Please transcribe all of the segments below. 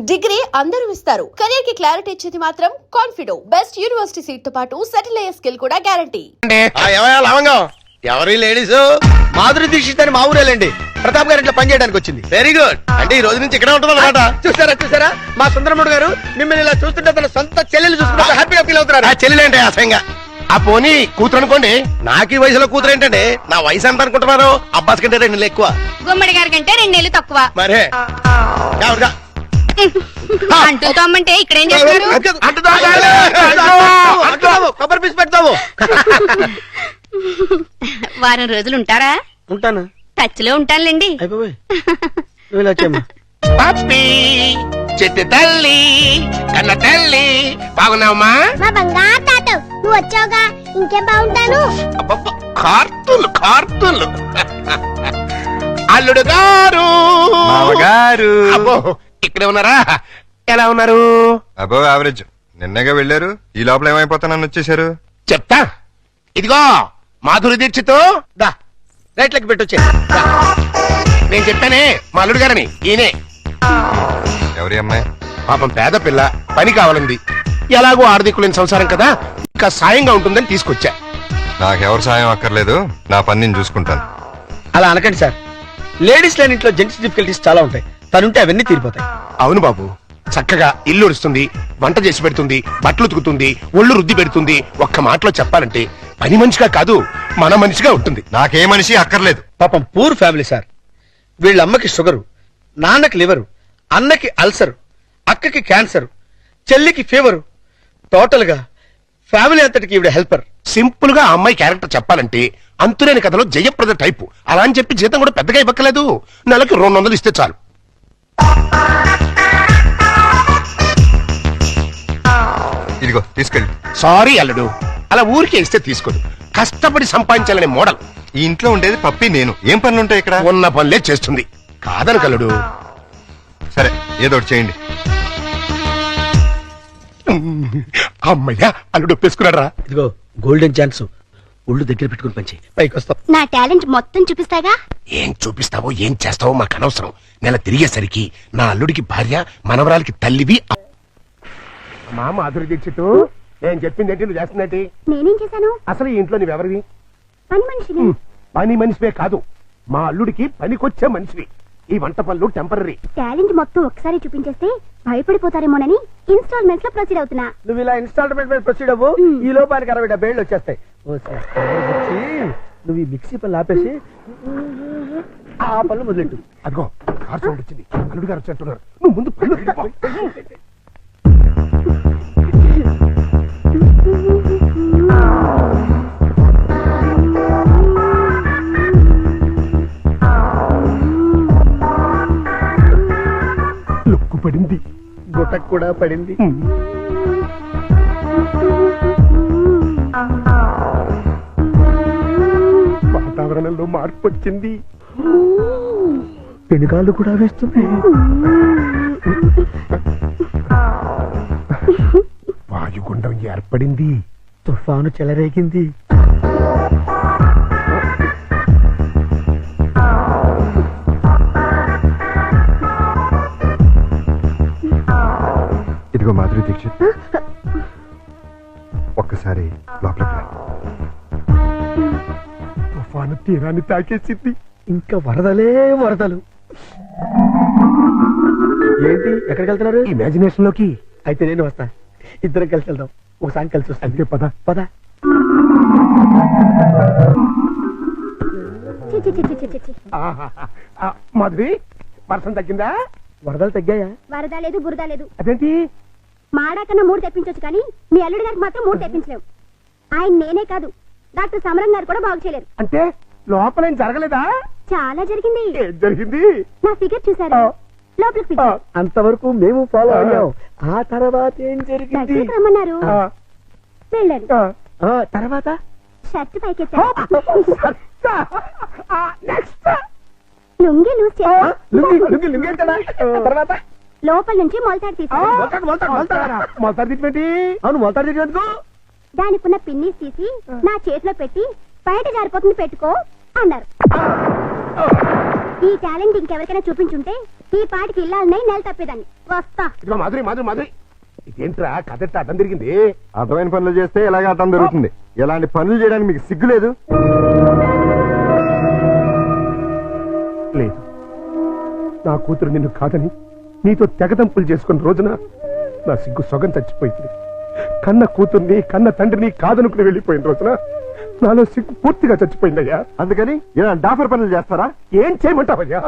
Degree అందరూ ఇస్తారు, career కి క్లారిటీ ఇచ్చేది మాత్రం కాన్ఫిడో. బెస్ట్ యూనివర్సిటీ సీట్ తో పాటు సెటిల్ అయ్యే స్కిల్ కూడా గ్యారంటీ. ఎవరి లేడీస్? మాధురి దీక్షిత్ అని మా ఊరేలండి. ప్రతాప్ గారు ఇట్లా పనిచేయడానికి వచ్చింది. Very good. అంటే ఈ రోజు నుంచి ఇక్కడ ఉంటుంది అన్నమాట. చూసారా మా సుందరముడు గారు మిమ్మల్ని ఇలా చూస్తుంటే తన సొంత చెల్లెలు చూసుకుంటే హ్యాపీగా ఫీల్ అవుతున్నారు. ఆ చెల్లెలేంటే అసహ్యంగా. ఆ పోనీ కూతురు అనుకోండి. నాకు ఈ వయసులో కూతురు ఏంటంటే నా వయసు ఎంత అనుకుంటున్నారు? అబ్బాస్ కంటే 2 నెలలు ఎక్కువ, గుమ్మడి గారి కంటే 2 నెలలు తక్కువ. మరే అంటూ తమ్మంటే ఇక్కడ ఏం చేస్తారు? కొబ్బరి పీస్ పెడతావు. వారం రోజులు ఉంటారా? ఉంటాను, టచ్ లో ఉంటానులేండి. అయిపోయి నువ్వు ఇలా వచ్చామ్మా. పప్పి చెట్టు తల్లి కన్న తల్లి బాగున్నావమ్మా? మా బంగారు తాత నువ్వు వచ్చావుగా, ఇంకేం బాగుంటాను. కార్తులు అల్లుడు గారు మామగారు అబ్బో ఇక్కడే ఉన్నారా? ఎలా ఉన్నారు? అబో యావరేజ్. నిన్నగా వెళ్ళారు, ఈ లోపల ఏమైపోతానని వచ్చేసారు. చెప్తా. ఇదిగో మాధురి దీక్షిత్ దా రైట్లకి పెట్టొచ్చే. నేను చెప్పానే మా అల్లుడు గారని. ఈయనే. ఎవరి అమ్మాయి? పాపం పేద పిల్ల, పని కావాలంది. ఎలాగో ఆర్థికులేని సంసారం కదా, ఇంకా సాయంగా ఉంటుందని తీసుకొచ్చా. నాకెవరు సాయం అక్కర్లేదు, నా పని నేను చూసుకుంటాను. అలా అనకండి సార్. లేడీస్ లేని ఇంట్లో జెంట్స్ డిఫికల్టీస్ చాలా ఉంటాయి. తనుంటే అవన్నీ తీరిపోతాయి. అవును బాబు, చక్కగా ఇల్లు ఉడుస్తుంది, వంట చేసి పెడుతుంది, బట్టలు ఉతుకుతుంది, ఒళ్ళు రుద్ది పెడుతుంది. ఒక్క మాటలో చెప్పాలంటే పని మనిషిగా కాదు, మన మనిషిగా ఉంటుంది. నాకే మనిషి అక్కర్లేదు. పాపం పూర్ ఫ్యామిలీ సార్. వీళ్ళ అమ్మకి షుగరు, నాన్నకి లివరు, అన్నకి అల్సర్, అక్కకి క్యాన్సర్, చెల్లికి ఫీవరు. టోటల్ గా ఫ్యామిలీ అంతటికి ఈవిడ హెల్పర్. సింపుల్ గా ఆ అమ్మాయి క్యారెక్టర్ చెప్పాలంటే అంతులేని కథలో జయప్రద టైపు. అలా అని చెప్పి జీతం కూడా పెద్దగా ఇవ్వక్కలేదు. నెలకి 200 ఇస్తే చాలు. ఇదిగో తీసుకెళ్ళి. సారీ అల్లుడు, అలా ఊరికే ఇస్తే తీసుకోదు. కష్టపడి సంపాదించాలనే మోడల్. ఈ ఇంట్లో ఉండేది పప్పి నేను. ఏం పనులుంటాయి ఇక్కడ? ఉన్న పనులే చేస్తుంది. కాదని కల్లుడు. సరే ఏదో ఒకటి చేయండి. అమ్మయ్యా, అల్లుడు ఒప్పేసుకున్నారా? ఇదిగో గోల్డెన్ ఛాన్స్. ఒళ్ళు దగ్గర పెట్టుకుని పంచి పైకి వస్తాం. నా టాలెంట్ మొత్తం చూపిస్తాగా. ఏం చూపిస్తావో ఏం చేస్తావో మాకు అనవసరం. నెల తిరిగేసరికి నా అల్లుడికి భార్య, మనవరాలకి తల్లివి. మా మాధురి దీక్షిత్, నేను చెప్పింది ఏంటి, నువ్వు చేస్తున్నట్టు? నేనేం చేశాను? అసలు ఈ ఇంట్లో నువ్వెవరివి? పని మనిషిని. పని మనిషివే కాదు, మా అల్లుడికి పనికొచ్చే మనిషివి. ఈ వంట పనులు టెంపరీ. టాలెంట్ మొత్తం ఒకసారి చూపించేస్తే భయపడిపోతారేమోనని ఇన్స్టాల్మెంట్స్ లో ప్రొసీడ్ అవుతున్నా. నువ్వు ఇలా ఇన్స్టాల్మెంట్ మీద ప్రొసీడ్ అవ్వు. ఈ లోపానికి 60-70 ఏళ్ళు వచ్చేస్తాయి. నువ్వు ఈ మిక్సీ పనులు ఆపేసి ఆ పనులు మొదలెట్టు. అదిగో కార్ సౌండ్ వచ్చింది, అల్లుడు గారు వచ్చేట్టున్నారు. నువ్వు ముందు పనులు తీసుకో. లుక్కు పడింది, గుట్టకు కూడా పడింది. వాతావరణంలో మార్పు వచ్చింది. పెనుగాళ్ళు కూడా వేస్తుంది. వాయుగుండం ఏర్పడింది. తుఫాను చెలరేగింది. ఇదిగో మాధురి దీక్షిత్, ఒక్కసారి లోపలికి రా. తుఫాను తీరాన్ని తాకేసింది. ఇంకా వరదలే వరదలు. ఏంటి ఎక్కడికి వెళ్తున్నారు? ఇమాజినేషన్ లోకి. అయితే నేను వస్తా, ఇద్దరం కలిసి వెళ్దాం. ఒకసారి కలిసి వస్తా. అంతే, పద పద. మాధురి, వర్షం తగ్గిందా? వరదలు తగ్గాయా? వరద లేదు, బురద లేదు. అదేంటి? మాడా కన్నా 3 తెప్పించొచ్చు కానీ మీ అల్లుడి గారికి మాత్రం 3 తెప్పించలేవు. ఆయన నేనే కాదు, డాక్టర్ సమరం గారు కూడా బాగు చేయలేరు. అంటే లోపల ఏం జరగలేదా? చాలా జరిగింది. ఏం జరిగింది? నా ఫిగర్ చూసారా? లోపలికి పిలిచారు. అంతవరకు మేము ఫాలో అయ్యాం. ఆ తర్వాత ఏం జరిగింది? దగ్గరికి రమ్మన్నారు, వెళ్ళాను. తర్వాత షర్ట్ పైకెత్తారు, లుంగి లూజ్ చేశారు. తర్వాత లోపల నుంచి మొలతాడు తీశారు. అవును, మొలతాడు తీసేందుకు దానికున్న పిన్నీస్ తీసి నా చేతిలో పెట్టి బయట జారిపోతుంది పెట్టుకో అన్నారు. ఈ టాలెంట్ ఇంకెవరికైనా చూపించుంటే ఈ పాటికి ఇల్లాలనే నెల తప్పేదాన్ని. వస్తా. ఇదిగో మాధురి మాధురి మాధురి, ఇదేంట్రా కదట్ట అడ్డం తిరిగింది? అర్థమైన పనులు చేస్తే ఇలాగే అర్థం జరుగుతుంది. ఇలాంటి పనులు చేయడానికి మీకు సిగ్గు లేదు? లేదు, నా కూతురు నిన్ను కాదని నీతో తెగదంపులు చేసుకున్న రోజున నా సిగ్గు సొగం చచ్చిపోయింది. కన్న కూతుర్ని కన్న తండ్రిని కాదనుకుని వెళ్ళిపోయిన రోజున నాలో సిగ్గు పూర్తిగా చచ్చిపోయిందయ్యా. అందుకని ఇలా డాఫర్ పనులు చేస్తారా? ఏం చేయమంటావయ్యా?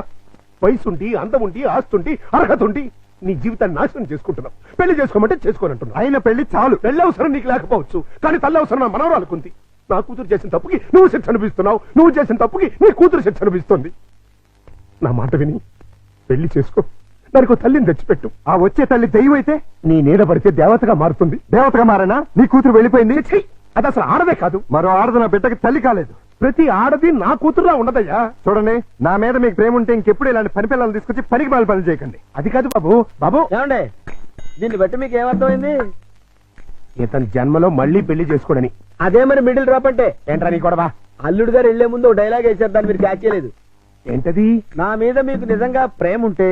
వయసుండి అందముండి ఆస్తుండి అర్హత ఉండి నీ జీవితాన్ని నాశనం చేసుకుంటున్నావు. పెళ్లి చేసుకోమంటే చేసుకోనంటున్నావు. అయిన పెళ్లి చాలు. పెళ్లి అవసరం నీకు లేకపోవచ్చు, కానీ తల్లి అవసరం నా మనవరాలకుంది. నా కూతురు చేసిన తప్పుకి నువ్వు శిక్ష అనిపిస్తున్నావు, నువ్వు చేసిన తప్పుకి నీ కూతురు శిక్ష అనిపిస్తుంది. నా మాట విని పెళ్లి చేసుకో, దానికి తల్లిని తెచ్చిపెట్టు. ఆ వచ్చే తల్లి దెయ్యం అయితే నీ నీడ పడితే దేవతగా మారుతుంది. దేవతగా మారేనా? నీ కూతురు వెళ్ళిపోయింది. ఛీ! అది అసలు ఆడదే కాదు. మరో ఆడది నా బిడ్డకి తల్లి కాలేదు. ప్రతి ఆడది నా కూతురులా ఉండదయ్యా. చూడండి, నా మీద మీకు ప్రేమ ఉంటే ఇంకెప్పుడు ఇలాంటి పని పిల్లలు తీసుకొచ్చి పనికి మాలి పనులు చేయకండి. అది కాదు బాబు. బాబు, ఏమండే, దీన్ని బట్టి మీకు ఏమర్థమైంది? ఇతని జన్మలో మళ్ళీ పెళ్లి చేసుకోడని. అదే మరి మిడిల్ డ్రాప్ అంటే. ఏంట్రా నీ గొడవ? అల్లుడు గారు వెళ్లే ముందు డైలాగ్ వేసారు, దాన్ని మీరు క్యాచ్ చేయలేదు. ఏంటది? నా మీద మీకు నిజంగా ప్రేమ ఉంటే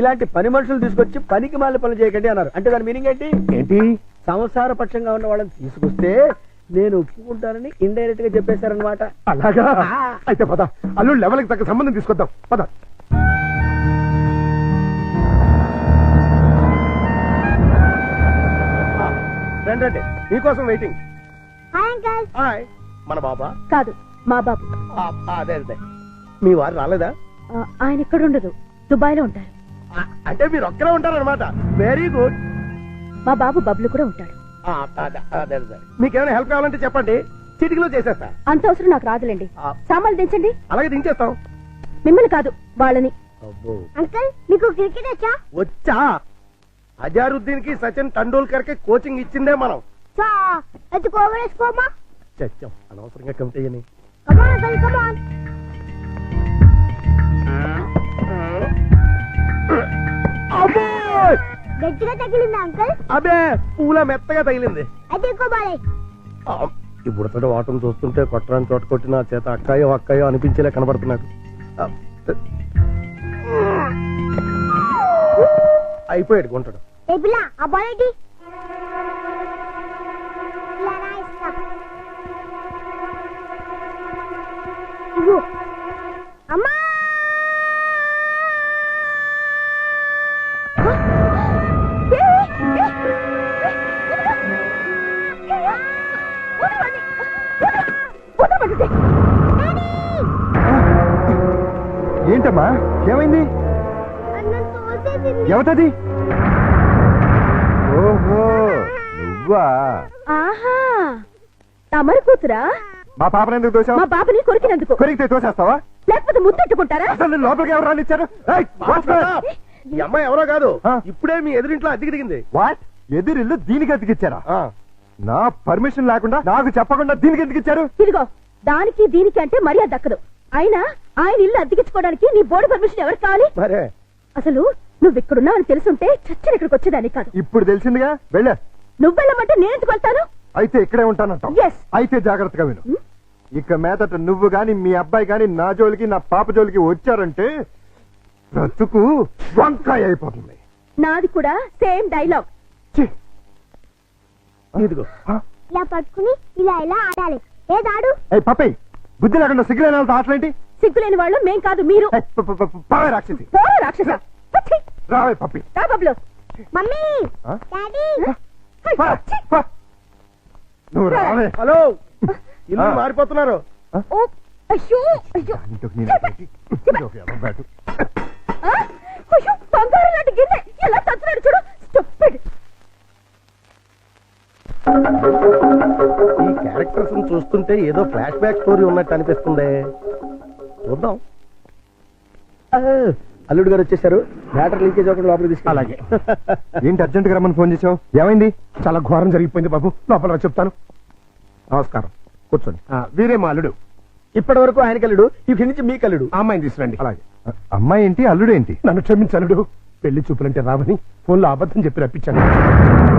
ఇలాంటి పని మనుషులు తీసుకొచ్చి పనికి మాలి పనులు చేయకండి అన్నారు. అంటే దాని మీనింగ్ ఏంటి? ఏంటి? సంసార పక్షంగా ఉన్న వాళ్ళని తీసుకొస్తే నేను ఒప్పుకుంటానని ఇండైరెక్ట్ గా చెప్పేశారనమాట. అలాగా? అయితే పద, అల్లుడు లెవెల్కి తగ్గ సంబంధం తీసుకొద్దాం. పద. రండి, మీకోసం వెయిటింగ్. Hi uncle. హాయ్. మన బాబా? కాదు, మా బాబు. అదే అదే. మీ వారు రాలేదా? ఆయన ఇక్కడ ఉండదు, దుబాయ్ లో ఉంటారు. అంటే మీరు ఒక్కరే ఉంటారనమాట. Very good. మా బాబు బబ్లు కూడా ఉంటాడు. మీకేమైనా హెల్ప్ కావాలంటే చెప్పండి, చిటికలో చేసేస్తా. అంత అవసరం నాకు రాదులేండి. సామాన్లు దించండి. అలాగే దించేస్తాం. మిమ్మల్ని కాదు, వాళ్ళని. అబ్బో, అంకల్, మీకు క్రికెట్ వచ్చా? వచ్చా? అజారుద్దీన్ కి సచిన్ టెండూల్కర్ కి కోచింగ్ ఇచ్చిందే మనం. ఎత్తుకోవేసుకోమా. చచ్చాం అనవసరంగా కమిటీ అని. కమాన్ అంకల్, కమాన్. గట్టిగా తగిలిందా అంకల్? అబే, పూల మెత్తగా తగిలింది. అయితే ఎక్కువ బాలే. ఇప్పుడు వాటం చూస్తుంటే కొట్టరాని చోట కొట్టిన చేత అక్కాయో అక్కాయో అనిపించేలా కనబడుతున్నాడు. అయిపోయాడు గుంటడు. ఏ పిల్ల, ఆ బాల్ ఏంటి? ఇలా రా ఇస్తా. ఇగో. అమ్మా! ఏంటమ్మా, ఏమైంది? అన్నం తోసేసింది. ఎవతది? ఓహో, నువ్వా? ఆహా, తమరి కూతురా? మా పాపను ఎందుకు మా తోసావు? బాబుని కొరికినందుకు. కొరికితే తోసేస్తావా? లేకపోతే ముద్దెట్టుకుంటారా? అసలు నిన్ను లోపలికి ఎవరు రానిచ్చారు? ఈ అమ్మాయి ఎవరో కాదు, ఆ. ఇప్పుడే మీ ఎదురింట్లో అద్దెకి దిగింది. వాట్? ఎదురిల్లు దీనికి అతికిచ్చారా? నా పర్మిషన్ లేకుండా నాకు చెప్పకుండా దీనికి ఎందుకు ఇచ్చారు? ఇదిగో, దానికి దీనికి అంటే మర్యాద దక్కదు. అయినా ఆయన ఇల్లు అద్దెకించుకోవడానికి నీ బోర్డు పర్మిషన్ ఎవరికి కావాలి? మరే అసలు నువ్వు ఇక్కడున్నావు అని తెలుసుంటే చచ్చిన ఇక్కడికి వచ్చేదాన్ని కాదు. ఇప్పుడు తెలిసిందిగా, వెళ్ళా. నువ్వు వెళ్ళమంటే నేను ఎందుకు వెళ్తాను? అయితే ఇక్కడే ఉంటానంటావు. Yes. అయితే జాగ్రత్తగా విను. ఇక మీదట నువ్వు గాని మీ అబ్బాయి గాని నా జోలికి నా పాప జోలికి వచ్చారంటే బ్రతుకు వంకాయ అయిపోతుంది. నాది కూడా సేమ్ డైలాగ్. ఛీ! ఇదిగో. ఇలా పట్టుకుని ఇలా ఇలా ఆడాలి. ఏదాడు? ఏయ్ పప్పి, బుద్ధి లేకుండా సిగ్గులేని వాళ్ళతో ఆటలేంటి? సిగ్గులేని వాళ్ళు మేం కాదు, మీరు. ఏయ్, పావే రాక్షసి. పోరా రాక్షస. పచ్చి. రావే పప్పి. రా బబ్లు. మమ్మీ, ఆ? డాడీ. పా, పా. నువ్వు రావే. హలో, ఇల్లు ఆ. మారిపోతున్నారు. ఓ, అయ్యో, అయ్యో. ఇంటికి నేను బయటికి. ఇదొక ఎర్ర బ్యాటు. ఆ? అయ్యో, బంగారం లాంటి గిన్నె ఎలా తచ్చున్నాడు చూడు. స్టూపిడ్. ఈ క్యారెక్టర్స్ చూస్తుంటే ఏదో ఫ్లాష్ బ్యాక్ స్టోరీ ఉన్నట్టు అనిపిస్తుంది. చూద్దాం. అల్లుడు గారు వచ్చేసారు. బ్యాటర్ లీకేజ్ అవ్వకుండా లోపలికి తీసుకు. అలాగే. ఏంటి అర్జెంట్ గా రమ్మని ఫోన్ చేసావు? ఏమైంది? చాలా ఘోరం జరిగిపోయింది బాబు. లోపల రా చెప్తాను. నమస్కారం, కూర్చోండి. వీరే మా అల్లుడు. ఇప్పటి వరకు ఆయన కల్లుడు, ఇక్కడి నుంచి మీ కల్లుడు. ఆ అమ్మాయిని తీసుకురండి. అలాగే. అమ్మాయి ఏంటి, అల్లుడు ఏంటి? నన్ను క్షమించలుడు. పెళ్లి చూపులంటే రావని ఫోన్లో అబద్ధం చెప్పి రప్పించాను.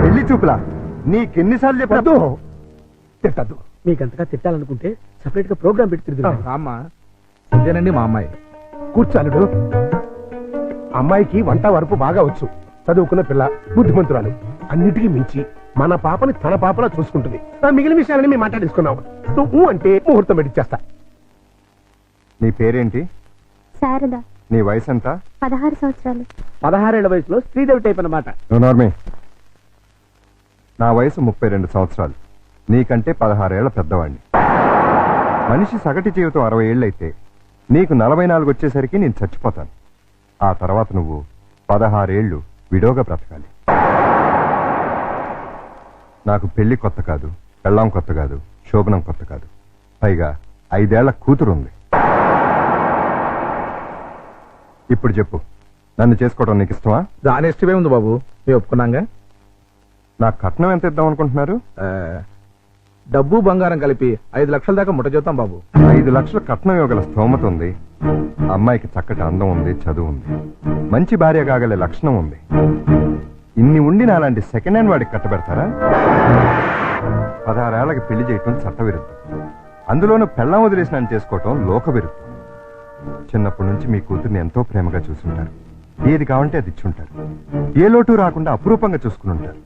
పెళ్లి చూపులా? నీకెన్నిసార్లు చెప్పొద్దు. తిట్టద్దు. మీకు అంతగా తిట్టాలనుకుంటే సెపరేట్ గా ప్రోగ్రామ్ పెట్టి తిరుగుతాం. అమ్మా, ఇదేనండి మా అమ్మాయి. కూర్చాలుడు. అమ్మాయికి వంట వరపు బాగా వచ్చు, చదువుకున్న పిల్ల, బుద్ధిమంతురాలు. అన్నిటికీ మించి మన పాపని తన పాపలా చూసుకుంటుంది. మిగిలిన విషయాలని మేము మాట్లాడేసుకున్నాం. నువ్వు అంటే ముహూర్తం పెట్టిచ్చేస్తా. నీ పేరేంటి? శారద, నీ వయసు ఎంత? 16 సంవత్సరాలు. 16 ఏళ్ల వయసులో శ్రీదేవి టైప్ అన్నమాట. నార్మే, నా వయసు 32 సంవత్సరాలు. నీకంటే 16 ఏళ్ల పెద్దవాణ్ణి. మనిషి సగటు జీవితం 60 ఏళ్ళైతే నీకు 44 వచ్చేసరికి నేను చచ్చిపోతాను. ఆ తర్వాత నువ్వు 16 ఏళ్ళు విడోగా బ్రతకాలి. నాకు పెళ్లి కొత్త కాదు, పెళ్ళాం కొత్త కాదు, శోభనం కొత్త కాదు. పైగా 5 ఏళ్ల కూతురు ఉంది. ఇప్పుడు చెప్పు, నన్ను చేసుకోవడం నీకు ఇష్టమా? దాని ఇష్టమే ఉంది బాబు, మేము ఒప్పుకున్నాగా. నాకు కట్నం ఎంత ఇద్దాం అనుకుంటున్నారు? డబ్బు బంగారం కలిపి 5 లక్షల దాకా ముట్ట చేద్దాం బాబు. 5 లక్షల కట్నం ఇవ్వగల స్తోమత ఉంది. అమ్మాయికి చక్కటి అందం ఉంది, చదువు ఉంది, మంచి భార్య కాగలే లక్షణం ఉంది. ఇన్ని ఉండి నాలాంటి సెకండ్ హ్యాండ్ వాడికి కట్టబెడతారా? 16 ఏళ్లకి పెళ్లి చేయటం చట్టవిరుద్ధం. అందులోనూ పెళ్ళాం వదిలేసిన చేసుకోవటం లోక విరుద్ధం. చిన్నప్పటి నుంచి మీ కూతుర్ని ఎంతో ప్రేమగా చూసుంటారు. ఏది కావంటే అది ఇచ్చుంటారు. ఏ లోటు రాకుండా అపురూపంగా చూసుకుని ఉంటారు.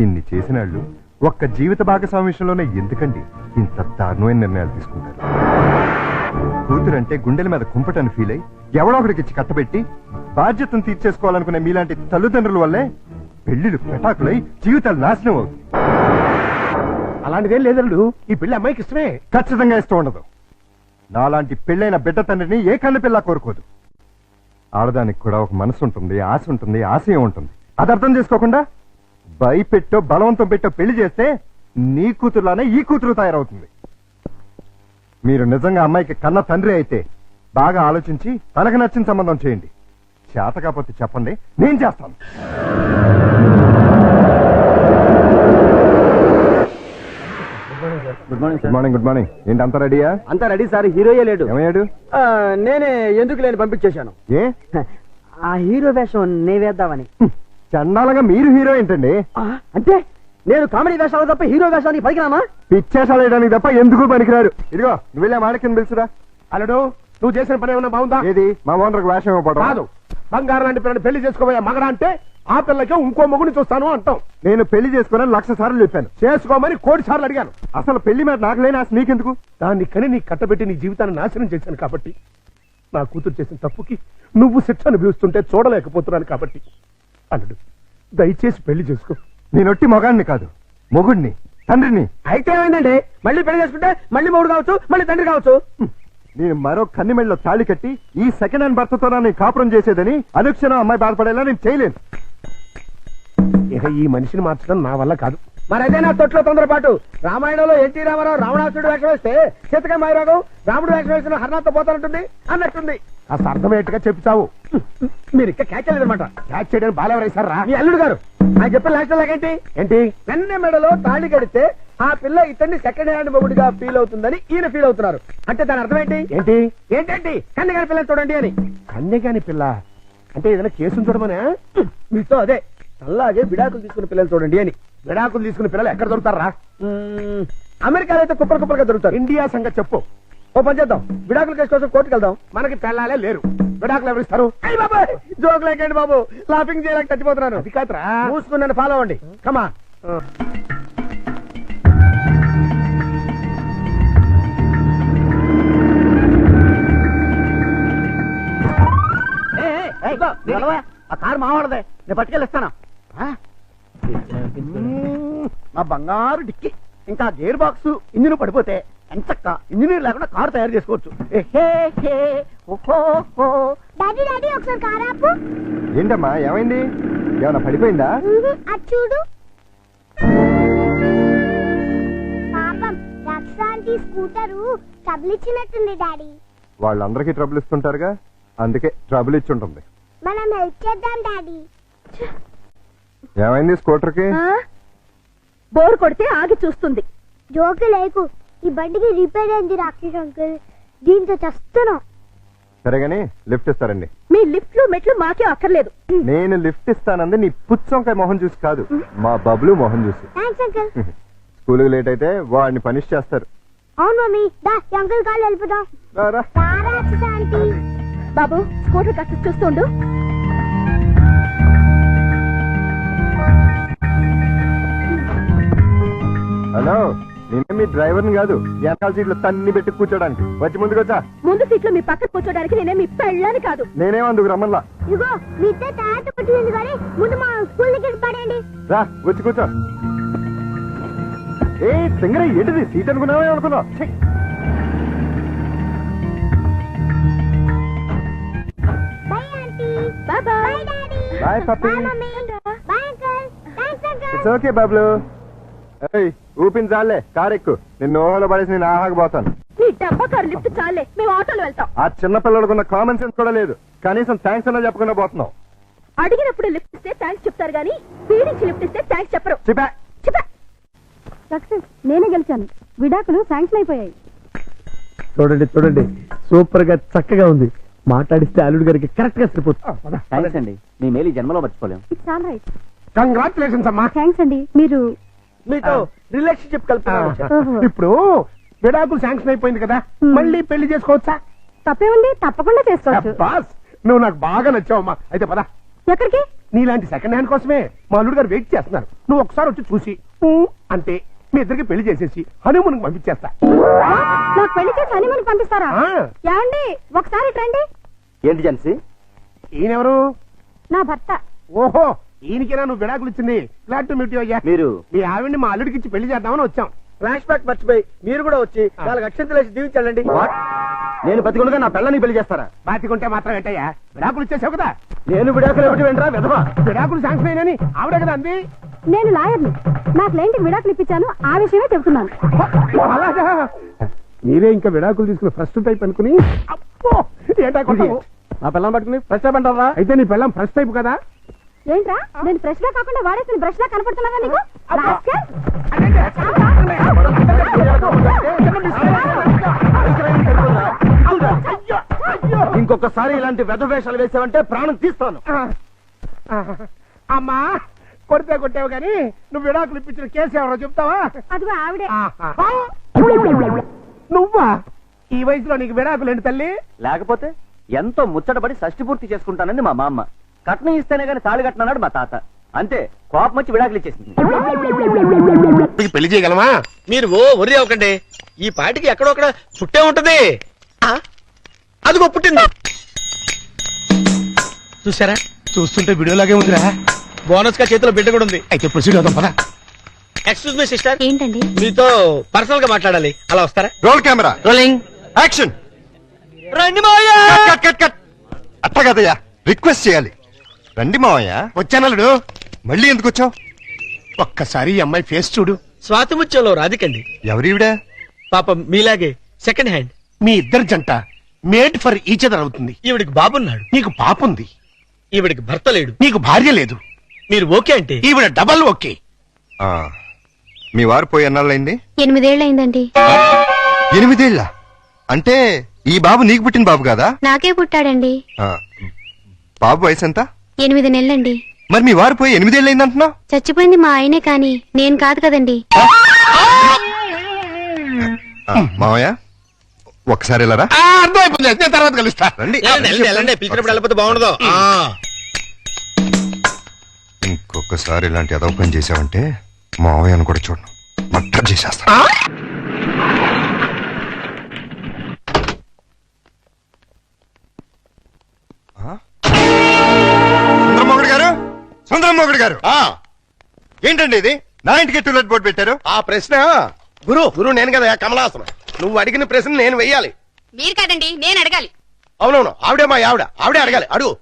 ఇన్ని చేసినాళ్ళు ఒక్క జీవిత భాగస్వామి విషయంలోనే ఎందుకండి ఇంత దారుణమైన నిర్ణయాలు తీసుకుంటారు? కూతురంటే గుండెల మీద కుంపటని ఫీల్ అయి ఎవడో ఒకడికి ఇచ్చి కట్టబెట్టి బాధ్యతను తీర్చేసుకోవాలనుకునే మీలాంటి తల్లిదండ్రుల వల్లే పెళ్లిళ్ళు పెటాకులై జీవితాలు నాశనం అవుతుంది. అలాంటిదేం లేదల్లుడు, ఈ పెళ్లి అమ్మాయికి ఇష్టమే. ఖచ్చితంగా ఇష్టం ఉండదు. నాలాంటి పెళ్ళైన బిడ్డ తండ్రిని ఏ కన్న పిల్ల కోరుకోదు. ఆడదానికి కూడా ఒక మనసు ఉంటుంది, ఆశ ఉంటుంది, ఆశయం ఉంటుంది. అది అర్థం చేసుకోకుండా భయపెట్టో బలవంతం పెట్టో పెళ్లి చేస్తే నీ కూతురులానే ఈ కూతురు తయారవుతుంది. మీరు నిజంగా అమ్మాయికి కన్న తండ్రి అయితే బాగా ఆలోచించి తనకు నచ్చిన సంబంధం చేయండి. చేత కాకపోతే చెప్పండి, నేను చేస్తాను. Good morning. Good morning. ఏంటి అంతా రెడీయా? అంతా రెడీ సార్, హీరోయే లేడు. ఏమయ్యాడు? నేనే ఎందుకు లేని పంపించేశాను. ఏ ఆ హీరో వేషం నే వేద్దామని. చండాలంగా మీరు హీరో ఏంటండి? అంటే నేను కామెడీ వేషాలు తప్ప హీరో వేషానికి పనికిరామా? పిచ్చేసాలు వేయడానికి తప్ప ఎందుకు పనికిరారు. ఇదిగో నువ్వు వెళ్ళా మాణిక్యం పిలుచురా. అల్లుడు, నువ్వు చేసిన పని ఏమన్నా బాగుందా? ఏది మా ఓనర్కి వేషం ఇవ్వడం కాదు, బంగారం లాంటి పిల్లని పెళ్లి చేసుకోబోయే మగడా అంటే ఆ పిల్లకే ఇంకో మొగుని చూస్తాను అంటాం. నేను పెళ్లి చేసుకోనని 1,00,000 సార్లు చెప్పాను. చేసుకోమని 1,00,00,000 సార్లు అడిగాను. అసలు పెళ్లి మీద నాకు లేని ఆశ నీకెందుకు? దాన్ని కని నీ కట్టబెట్టి నీ జీవితాన్ని నాశనం చేశాను కాబట్టి, నా కూతురు చేసిన తప్పుకి నువ్వు శిక్ష అనుభవిస్తుంటే చూడలేకపోతున్నాను కాబట్టి, అల్లుడు దయచేసి పెళ్లి చేసుకో. నేనొట్టి మొగాడిని కాదు, మొగుడిని, తండ్రిని. అయితే ఏమైందండి, మళ్ళీ పెళ్లి చేసుకుంటే మళ్ళీ మొగుడు కావచ్చు, మళ్ళీ తండ్రి కావచ్చు. నేను మరో కన్నిమెళ్ళలో తాళి కట్టి ఈ సెకండ్ హ్యాండ్ భర్తతో నేను కాపురం చేసేదని అనుక్షణం అమ్మాయి బాధపడేలా నేను చేయలేను. ఇక ఈ మనిషిని మార్చడం నా వల్ల కాదు. మరైతే నా తొట్లో తొందరపాటు. రామాయణంలో ఎన్టీ రామారావు రావణాసుడు వేషం వేస్తే సీతక మైరాగం రాముడు వేషం వేసిన హర్నాథ్ పోతానంటుంది అన్నట్టుంది. కాస్త అర్థమయ్యేట్టుగా చెప్తావు. మీరు ఇంకా క్యాచ్ చేయలేదన్నమాట. క్యాచ్ చేయడానికి బాలెవరేశారా? మీ అల్లుడు గారు ఆయన చెప్పిన లాస్ట్ లాగేంటి? ఏంటి? వెన్న మెడలో తాళి కడితే ఆ పిల్ల ఇతన్ని సెకండ్ హ్యాండ్ మొగుడిగా ఫీల్ అవుతుందని ఈయన ఫీల్ అవుతున్నారు. అంటే దాని అర్థం ఏంటి? ఏంటి? ఏంటంటి కన్నెగారి పిల్లని చూడండి అని. కన్యగాని పిల్ల అంటే ఏదైనా కేసును చూడమనే? మీతో అదే అలాగే విడాకులు తీసుకున్న పిల్లలు చూడండి అని. విడాకులు తీసుకున్న పిల్లలు ఎక్కడ దొరుకుతారా? అమెరికాలో అయితే కుప్పలు కుప్పలుగా దొరుకుతారు. ఇండియా సంగతి చెప్పు. ఓ పని చేద్దాం, విడాకుల కేసు కోసం కోర్టుకు వెళ్దాం. మనకి పెళ్ళాలే లేరు, విడాకులు ఎవరిస్తారు? అయ్యి బాబాయ్, జోక్ లేకండి బాబు, లాఫింగ్ చేయలేక చచ్చిపోతున్నాను. అది కాదురా. మూసుకుని నన్ను ఫాలో అవ్వండి. కమా ఆ కారు మావాడదే, నేను పట్టుకెళ్ళిస్తాను. నా బంగారు డిక్కి ఇంకా గేర్ బాక్స్ ఇంజిన్ పడిపోతే ఎంచక్క ఇంజనీర్ లేకుండా కారు తయారు చేసుకోవచ్చు. డాడీ డాడీ ఒకసారి కారు ఆపు. ఏంటమ్మా ఏమైంది? ఏమన్నా పడిపోయిందా? అది చూడు. పాపం రక్షాంతి స్కూటరు ట్రబుల్ ఇచ్చినట్టుంది డాడీ. వాళ్ళందరికీ ట్రబుల్ ఇస్తుంటారుగా, అందుకే ట్రబుల్ ఇచ్చుంటుంది. మనం హెల్ప్ చేద్దాం డాడీ. ఏమైంది స్కూటర్కి? బోర్ కొడితే ఆగి చూస్తుంది. జోకు లేకు, ఈ బండికి రిపేర్ అయింది రాకేష్ అంకుల్, దీంతో చస్తున్నాం. సరేగాని లిఫ్ట్ ఇస్తారండి. మీ లిఫ్ట్లు మెట్లు మాకే అక్కర్లేదు. నేను లిఫ్ట్ ఇస్తానంది నీ పుచ్చంకాయ మొహం చూసి కాదు, మా బబ్లు మొహం చూసి. Thanks uncle. స్కూల్కి లేట్ అయితే వాడిని పనిష్ చేస్తారు. అవును మమ్మీ, దా అంకుల్ కాళ్ళు వెళ్ళిపోదాం. రారా. బాబు స్కూటర్ కాస్త చూస్తుండు. డ్రైవర్ని కాదు వెనకాల సీట్లు తన్ని పెట్టి కూర్చోడానికి వచ్చి ముందుకొచ్చా. ముందు సీట్లో మీ పక్కన కూర్చోడానికి నేనే మీ పెళ్ళాని కాదు. నేనేమందుకు రమ్మల్లా. ఇగో మీ తాత పుట్టింది కానీ ముందు మా స్కూల్ దగ్గర పడండి. రా వచ్చి కూర్చో. ఏ సింగరే ఏంటిది సీట్ అనుకున్నావే అనుకున్నావు. Bye aunty. Bye bye daddy. Bye puppy. Bye mummy. Bye uncle. Thanks uncle. It's okay బాబులు. ఏయ్ ఊపిన చాలే కారెక్కు. నిన్ను ఓహలో పడేసి నేను ఆహాకపోతాను. నీ డబ్బా కారు లిఫ్ట్ చాలే మేము ఆటోలో వెళ్తాం. ఆ చిన్న పిల్లలకున్న కామన్ సెన్స్ కూడా లేదు. కనీసం థ్యాంక్స్ అన్నా చెప్పకుండా పోతున్నావు. అడిగినప్పుడు లిఫ్ట్ ఇస్తే థ్యాంక్స్ చెప్తారు కానీ పీడించి లిఫ్ట్ ఇస్తే థ్యాంక్స్ చెప్పరు. చెప్పా. సక్సెస్ నేనే గెలిచాను. విడాకులు శాంక్షన్ అయిపోయాయి. చూడండి చూడండి, సూపర్ గా చక్కగా ఉంది. మాట్లాడిస్తే అల్లుడు గారికి కరెక్ట్ గా సరిపోతుంది. థ్యాంక్స్ అండి, మీ మేలు ఈ జన్మలో మర్చిపోలేం. It's all right. కంగ్రాచులేషన్స్ అమ్మా. థ్యాంక్స్ అండి. మీరు మీతో రిలేషన్షిప్ కలుపుతున్నాను. ఓహో. ఇప్పుడు విడాకులు శాంక్షన్ అయిపోయింది కదా, మళ్ళీ పెళ్లి చేసుకోవచ్చా? తప్పేముంది, తప్పకుండా చేసుకోవచ్చు. బాస్ నువ్వు నాకు బాగా నచ్చావమ్మా. అయితే పద. ఎక్కడికి? నీలాంటి సెకండ్ హ్యాండ్ కోసమే మా అల్లుడు గారు వెయిట్ చేస్తున్నారు. నువ్వు ఒకసారి వచ్చి చూసి అంటే మీ ఇద్దరికి పెళ్లి చేసేసి హనీమూన్ పంపించేస్తా. నాకు పెళ్లి చేసి హనీమూన్ పంపిస్తారా? ఆ. ఏమండి ఒకసారి రండి. ఏంటి జన్సీ? ఈయనెవరు? నా భర్త. ఓహో, ఈయనకేనా నువ్వు విడాకులు ఇచ్చింది? గ్లాడ్ టు మీట్ యు అయ్యా. మీరు మీ ఆవిడ్ని మా అల్లుడికి ఇచ్చి పెళ్లి చేద్దామని వచ్చాం. ఫ్లాష్ బ్యాక్ మర్చిపోయి మీరు కూడా వచ్చి 4 అక్షంతలు వేసి దీవించండి. నేను బతికుండగా నా పిల్లని పెళ్లి చేస్తారా? బాతికుంటే మాత్రం ఏంటయ్యా, విడాకులు ఇచ్చేసావు కదా. నేను విడాకులు ఏమిటి వెంటరా విధవా? విడాకులు శాంక్షన్ అయినని ఆవిడే కదా అంది. నేను లాయర్ని. నా క్లయింట్కి విడాకులు ఇప్పించాను. ఆ విషయమే చెబుతున్నాను. అలాగా? మీరే ఇంకా విడాకులు తీసుకుని ఫస్ట్ టైప్ అనుకుని అప్పో ఏంటా కొట్టావు? నా పిల్లని పట్టుకుని ప్రశ్న అంటారా? అయితే నీ పిల్లం ఫస్ట్ టైప్ కదా? ఏంట్రా నేను ఫ్రెష్ గా కాకుండా వాడేసిన బ్రష్ లా కనపడుతున్నాగా నీకు? రాస్కెల్. ఇంకొకసారి ఇలాంటి వెధవేషాలు వేసావంటే ప్రాణం తీస్తాను. అమ్మా కొడితే కొట్టావు కానీ నువ్వు విడాకులు ఇప్పించిన కేసు ఎవరో చెప్తావా? అదిగో ఆవిడే. నువ్వా? ఈ వయసులో నీకు విడాకులు ఏంటి తల్లి? లేకపోతే ఎంతో ముచ్చటపడి షష్టి పూర్తి చేసుకుంటానంది మా మామ. కట్నం ఇస్తేనే గాని తాళి కట్టనన్నాడు మా తాత. అంతే, కోపం వచ్చి విడాకులు ఇచ్చేసింది. పెళ్లి చేయగలమా? మీరు ఒరి అవ్వకండి. ఈ పాటికి ఎక్కడొక్కడ పుట్టే ఉంటది. అదిగో పుట్టింది. చూసారా? చూస్తుంటే వీడియోలాగే ఉందిరా. బోనస్ గా చేతిలో బిడ్డ కూడా ఉంది. అయితే ప్రొసీడ్ అవుదాం పద. ఎక్స్క్యూజ్ మీ సిస్టర్, ఏంటండి? మీతో పర్సనల్ గా మాట్లాడాలి. అలా వస్తారా? Roll camera rolling action. రండి మావయ్య. Cut cut cut. అట్ట కదయ్యా, రిక్వెస్ట్ చేయాలి. రండి మావయ్య. వచ్చానలుడు. మళ్ళీ ఎందుకు వచ్చావు? ఒక్కసారి ఈ అమ్మాయి ఫేస్ చూడు. స్వాతిముత్యంలో రాధికండి. ఎవరివిడా? పాపం మీలాగే సెకండ్ హ్యాండ్. మీ ఇద్దరు జంట మేడ్ ఫర్ ఈచ్ అదర్ అవుతుంది. ఈవిడికి బాబున్నాడు. నీకు పాప ఉంది. ఈవిడికి భర్త లేడు. నీకు భార్య లేదు. మీరు ఓకే అంటే ఈవిడ డబల్ ఓకే. ఆ, మీ వారు పోయి ఎన్నాళ్ళైంది? 8 ఏళ్ళైందండి. 8 ఏళ్ళ? అంటే ఈ బాబు నీకు పుట్టిన బాబు కాదా? నాకే పుట్టాడండి. ఆ, బాబు వయసు ఎంత? 8 నెలలండి. మరి మీ వారు పోయి 8 ఏళ్ళు అయిందంటున్నావు? చచ్చిపోయింది మా ఆయనే కానీ నేను కాదు కదండి. మావయ్య ఒకసారి వెళ్ళరా. అర్థమైపోయింది. నేను తర్వాత కలుస్తా. రండి. పిలిచినప్పుడు వెళ్ళిపోతే బాగుండదు. ఇంకొకసారి ఇలాంటి అదవ పని చేసావంటే మావయ్యను కూడా చూడను, మర్డర్ చేసేస్తా. సుందరమోగుడు గారు, సుందరమోగుడు గారు, ఏంటండి ఇది? నా ఇంటికి టూలెట్ బోర్డు పెట్టారు. ఆ ప్రశ్న గురు నేను కదా కమలాసనం. నువ్వు అడిగిన ప్రశ్న నేను వెయ్యాలి. మీరు కాదండి, నేను అడగాలి. అవునవును, ఆవిడే మా ఆవిడే అడగాలి. అడుగు.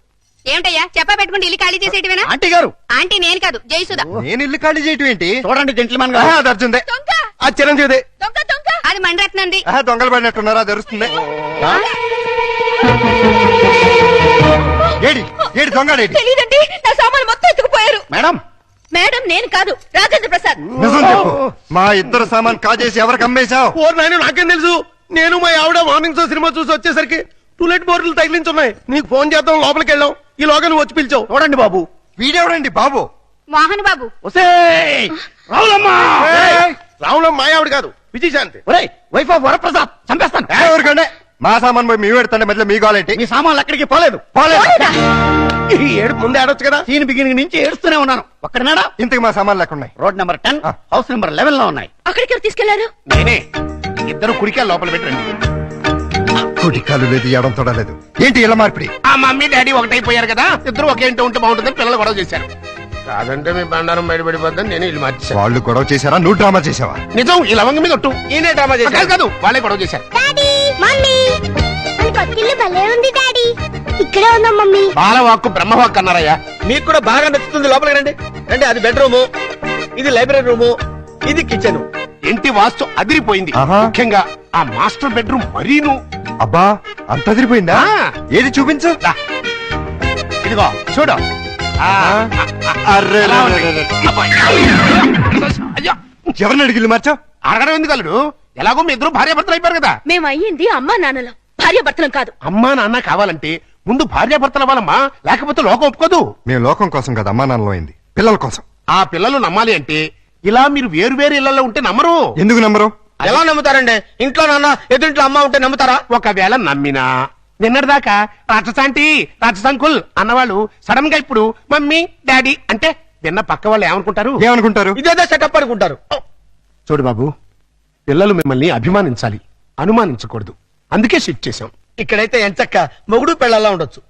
ఏమిటయ్యా చెప్పా పెట్టుకుంటే ఇల్లు ఖాళీ చేసేటివేనా? ఆంటీ గారు. ఆంటీ నేను కాదు, జయసుధ. నేను ఇల్లు ఖాళీ చేయటం ఏంటి? చూడండి జెంట్లమన్ ఆహా, అది అర్జుందే. దొంగ అది చిరంజీవిదే. దొంగ దొంగ అది మణిరత్నంది. ఆహా, దొంగలు పడినట్టున్నారా? అది అరుస్తుంది. ఏడి ఏడి దొంగడేడి? తెలీదండి, నా సామాన్లు మొత్తం ఎత్తుకుపోయారు. మేడం. మేడం నేను కాదు, రాజేంద్ర ప్రసాద్. నిజం చెప్పు. మా ఇద్దరు సామాన్ కాజేసి ఎవరికి అమ్మేశావు? ఓ నాయన, నాకేం తెలుసు? నేను మా ఆవిడ మార్నింగ్ షో సినిమా చూసి వచ్చేసరికి టూలెట్ బోర్డులు తగిలించున్నాయి. నీకు ఫోన్ చేద్దాం లోపలికి వెళ్ళాం. ఈ లోగా నువ్వు వచ్చి పిలిచావు. చూడండి బాబు. వీడెవడండి బాబు? మోహన్ బాబు. రావులమ్మ మా ఆవిడ కాదు, విజయశాంతి. Wife of Varaprasad. చంపేస్తాను. ఎవరికంటే మా సామాన్ పోయి మీ పెడతాంటే మధ్యలో మీ గోలేంటి? మీ సామాన్లు అక్కడికి పోలేదు ఈ ఏడు ముందే ఆడొచ్చు కదా. సీన్ బిగినింగ్ నుంచి ఏడుస్తూనే ఉన్నాను. ఒక్కడనాడా? ఇంతకు మా సామాన్లు ఎక్కడున్నాయి? రోడ్ నెంబర్ 10 హౌస్ నెంబర్ 11 లో ఉన్నాయి. అక్కడికి ఎవరు తీసుకెళ్లారు? నేనే. ఇద్దరు కుడికాయలు లోపల పెట్టండి. కుటికాలు లేదు, ఎడం తొడలేదు. ఏంటి ఇలా మార్పిడి? ఆ మమ్మీ డాడీ ఒకటైపోయారు కదా, ఇద్దరు ఒకే ఇంట్లో ఉంటే బాగుంటుందని పిల్లలు గొడవ చేశారు. కాదంటే మీ బండారం బయటపడిపోద్దని నేను ఇల్లు మార్చేశాను. వాళ్ళు గొడవ చేశారా, నువ్వు డ్రామా చేసావా? నిజం, ఈ లవంగ మీద ఒట్టు. ఈయనే డ్రామా చేశారు. కాదు వాళ్ళే గొడవ చేశారు. డాడీ మమ్మీ మన కొత్తిల్లు భలే ఉంది డాడీ. ఇక్కడే ఉన్నాం మమ్మీ. బాలవాక్కు బ్రహ్మవాక్కు అన్నారయ్యా. మీకు కూడా బాగా నచ్చుతుంది. లోపలికి రండి. రండి. అది బెడ్రూము, ఇది లైబ్రరీ రూము, ఇది కిచెన్. ఇంటి వాస్తు అదిరిపోయింది. ఆహా. ముఖ్యంగా ఆ మాస్టర్ బెడ్రూమ్ మరీను. అబ్బా, అంత అదిరిపోయిందా? ఆ. ఏది చూపించు. దా. ఇదిగో చూడు. ఆ, అర్రే ఎలా ఉంది? అబ్బాయి. అయ్యో, ఎవరిని అడిగిల్లు మార్చావు? అడగడం ఎందుకు అల్లుడు? ఎలాగో మీ ఇద్దరు భార్యాభర్తలు అయిపోయారు కదా. మేము అయ్యింది అమ్మా నాన్నలం, భార్య భర్తలం కాదు. అమ్మా నాన్న కావాలంటే ముందు భార్యాభర్తలు అవ్వాలమ్మా, లేకపోతే లోకం ఒప్పుకోదు. మేము లోకం కోసం కదా అమ్మా నాన్నలో అయింది, పిల్లల కోసం. ఆ పిల్లలు నమ్మాలి అంటే ఇలా మీరు వేరు వేరు ఇళ్లలో ఉంటే నమ్మరు. ఎందుకు నమ్మరు? ఎలా నమ్ముతారండి? ఇంట్లో నాన్న ఎదుంట్లో అమ్మ ఉంటే నమ్ముతారా? ఒకవేళ నమ్మినా నిన్నటిదాకా రాక్షసాంటి రాక్షసంకుల్ అన్నవాళ్ళు సడన్ గా ఇప్పుడు మమ్మీ డాడీ అంటే విన్న పక్క వాళ్ళు ఏమనుకుంటారు? ఏమనుకుంటారు? ఇదేదో సెటప్ అనుకుంటారు. చూడు బాబు, పిల్లలు మిమ్మల్ని అభిమానించాలి, అనుమానించకూడదు. అందుకే షిఫ్ట్ చేశాం. ఇక్కడైతే ఎంచక్క మొగుడు పిల్లలా ఉండొచ్చు.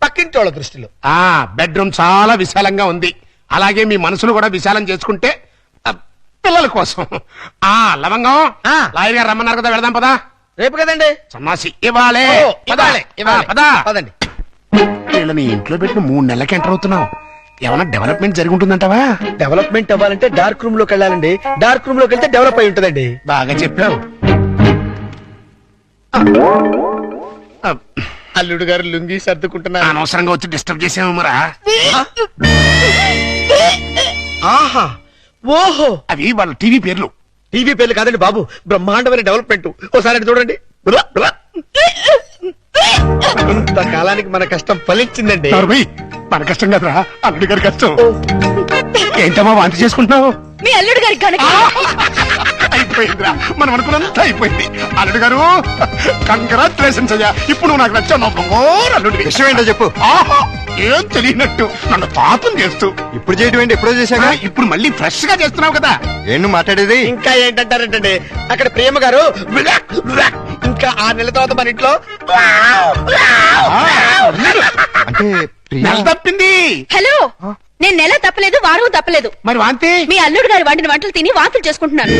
పక్కింటి వాళ్ళ దృష్టిలో ఆ బెడ్రూమ్ చాలా విశాలంగా ఉంది. అలాగే మీ మనసును కూడా విశాలం చేసుకుంటే పిల్లల కోసం. ఆ లవంగం లాయర్ గారు రమ్మన్నారు కదా, వెళదాం పదా. రేపు కదండి సన్నాసి. ఇవ్వాలే పదండి. వీళ్ళని ఇంట్లో పెట్టిన 3 నెలలకి ఎంటర్ అవుతున్నావు. ఏమన్నా డెవలప్మెంట్ జరిగి ఉంటుందంటావా? డెవలప్మెంట్ అవ్వాలంటే డార్క్ రూమ్ లోకి వెళ్ళాలండి. డార్క్ రూమ్ లోకి వెళ్తే డెవలప్ అయి ఉంటుందండి. బాగా చెప్పావు. అల్లుడు గారు లుంగి సర్దుకుంటున్నారు. అనవసరంగా వచ్చి డిస్టర్బ్ చేసాము మరా. ఆహా, ఓహో, అవి వాళ్ళ టీవీ పేర్లు. టీవీ పేర్లు కాదండి బాబు, బ్రహ్మాండమైన డెవలప్మెంట్. ఒకసారి చూడండి. ఇంతకాలానికి మన కష్టం ఫలించిందండి. మన కష్టం కదరా, అల్లుడి గారి కష్టం. ఏంటమ్మా వాంతి చేసుకుంటున్నావు? మీ అల్లుడు గారి కనుక అయిపోయిందిరా, మనం అనుకున్నంత అయిపోయింది. అల్లుడు గారు కంగ్రాచులేషన్స్ అయ్యా. ఇప్పుడు నువ్వు నాకు నచ్చావు. అల్లుడి విషయం ఏంటో చెప్పు. ఆహా, ఏం తెలియనట్టు నన్ను పాపం చేస్తూ. ఇప్పుడు చేయటం ఏంటి? ఎప్పుడో చేశాగా. ఇప్పుడు మళ్ళీ ఫ్రెష్ గా చేస్తున్నావు కదా. ఏంటి మాట్లాడేది? ఇంకా ఏంటంటారేంటండి, అక్కడ ప్రేమ గారు ఇంకా 6 నెలల తర్వాత మన ఇంట్లో అంటే నెల తప్పింది. హలో, నేను నెల తప్పలేదు, వారం తప్పలేదు. మరి వాంతి? మీ అల్లుడు గారు వండిన వంటలు తిని వాంతులు చేసుకుంటున్నాను.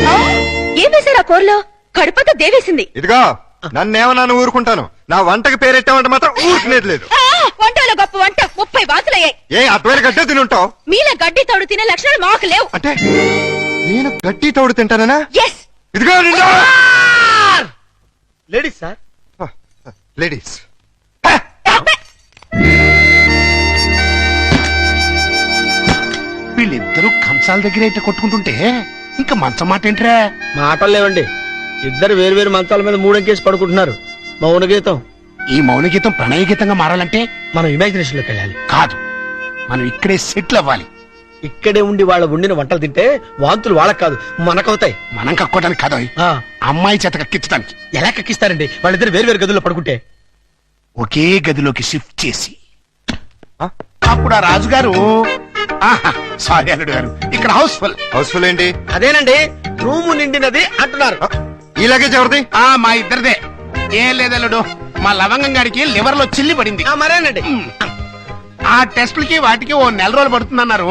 ఏం వేశారు ఆ కూరలో? కడుపంతా దేవేసింది. ఇదిగో, నన్నేమన్నా ఊరుకుంటాను, నా వంటకి పేరెట్టామంటే మాత్రం ఊరుకునేది లేదు. వంటలో గొప్ప వంట 30 వాంతులయ్యాయి. ఏ అటువైన గడ్డే తిని ఉంటావు? మీలా గడ్డి తోడు తినే లక్షణాలు మాకు లేవు. అంటే నేను గడ్డి తోడు తింటానా? ఎస్. ఇదిగో లేడీస్ సార్, లేడీస్. వీళ్ళిద్దరూ కంచాల దగ్గర అయితే కొట్టుకుంటుంటే ఇంకా మంచం మాట ఏంట్రా? మాటలు లేవండి. ఇద్దరు వేరు వేరు మంచాల మీద 3 అంకేసి పడుకుంటున్నారు. మౌన గీతం. ఈ మౌన గీతం ప్రణయ గీతంగా మారాలంటే మనం ఇమాజినేషన్ లోకి వెళ్ళాలి. కాదు, మనం ఇక్కడే సెటిల్ అవ్వాలి. ఇక్కడే ఉండి వాళ్ళ వండిన వంటలు తింటే వాంతులు వాళ్ళకి కాదు మనకవుతాయి. మనం కక్కోవడానికి కాదు, అమ్మాయి చేత కక్కించడానికి. ఎలా కక్కిస్తారండి? వాళ్ళిద్దరు వేరు వేరు గదుల్లో పడుకుంటే ఒకే గదిలోకి షిఫ్ట్ చేసి అప్పుడు ఆ రాజుగారు సారీ అల్లుడు గారు, ఇక్కడ హౌస్ఫుల్. హౌస్ఫుల్ ఏంటి? అదేనండి, రూము నిండినది అంటున్నారు. ఈ లగేజ్ ఎవరిది? మా ఇద్దరిదే. ఏం లేదల్లుడు, మా లవంగం గారికి లివర్ లో చిల్లి పడింది. మరేనండి, ఆ టెస్టులకి వాటికి 1 నెల రోజులు పడుతుందన్నారు.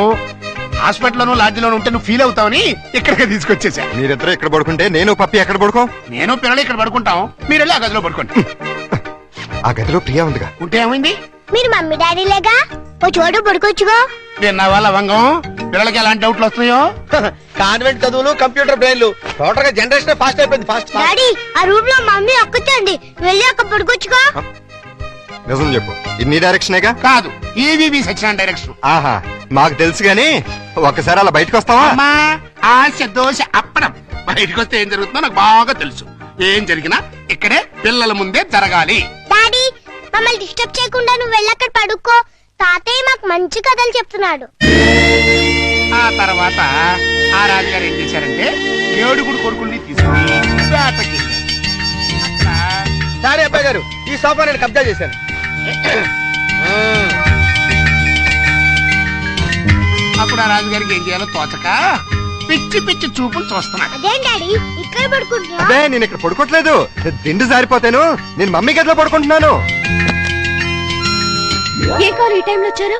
హాస్పిటల్లోనూ లాడ్జిలోనూ ఉంటే నువ్వు ఫీల్ అవుతావని ఇక్కడికి తీసుకొచ్చేసా. మీరిద్దరు ఇక్కడ పడుకుంటే నేను పప్పి ఎక్కడ పడుకో? నేను పిల్లలు ఇక్కడ పడుకుంటాం, మీరు వెళ్ళి ఆ గదిలో పడుకోండి. ఆ గదిలో ప్రియా ఉందిగా. ఉంటే ఏమైంది? మీరు మమ్మీ డాడీ లేగా ఓ చోటు పడుకోవచ్చుగా. విన్నావా లవంగం, పిల్లలకి ఎలాంటి డౌట్లు వస్తున్నాయో? కాన్వెంట్ చదువులు, కంప్యూటర్ బ్రెయిన్లు, టోటల్ గా జనరేషన్ ఫాస్ట్ అయిపోయింది. ఫాస్ట్. డాడీ, ఆ రూమ్ లో మమ్మీ ఒక్కచండి, వెళ్ళి అక్కడ పడుకోవచ్చుగా. నిజం చెప్పు, ఇన్ని డైరెక్షనేగా? కాదు, ఈవీవి సచిన డైరెక్షన్. ఆహా, మాకు తెలుసు గాని ఒక్కసారి అలా బయటకు వస్తావా? అమ్మా, ఆశ దోశ అప్పడం. బయటకు వస్తే ఏం జరుగుతుందో నాకు బాగా తెలుసు. ఏం జరిగినా ఇక్కడే పిల్లల ముందే జరగాలి. డాడీ, మమ్మల్ని డిస్టర్బ్ చేయకుండా నువ్వు వెళ్ళి అక్కడ పడుకో. తాతయ్య మాకు మంచి కథలు చెప్తున్నాడు. ఆ తర్వాత ఆ రాజుగారు ఏం చేశారంటే 7 కొడుకుల్ని తీసుకుని వేటకి వెళ్ళారు. అక్కడ సారీ అబ్బాయి గారు, ఈ సోఫా నేను కబ్జా చేశాను. అప్పుడు ఆ రాజుగారికి ఏం చేయాలో తోచక పిచ్చి పిచ్చి చూపులు చూస్తున్నాడు. అదేం డాడీ ఇక్కడ పడుకుంటున్నా? అదే నేను ఇక్కడ పడుకోవట్లేదు, దిండు జారిపోతాను. నేను మమ్మీ గదిలో పడుకుంటున్నాను. ఏ కారు ఈ టైంలో వచ్చారు?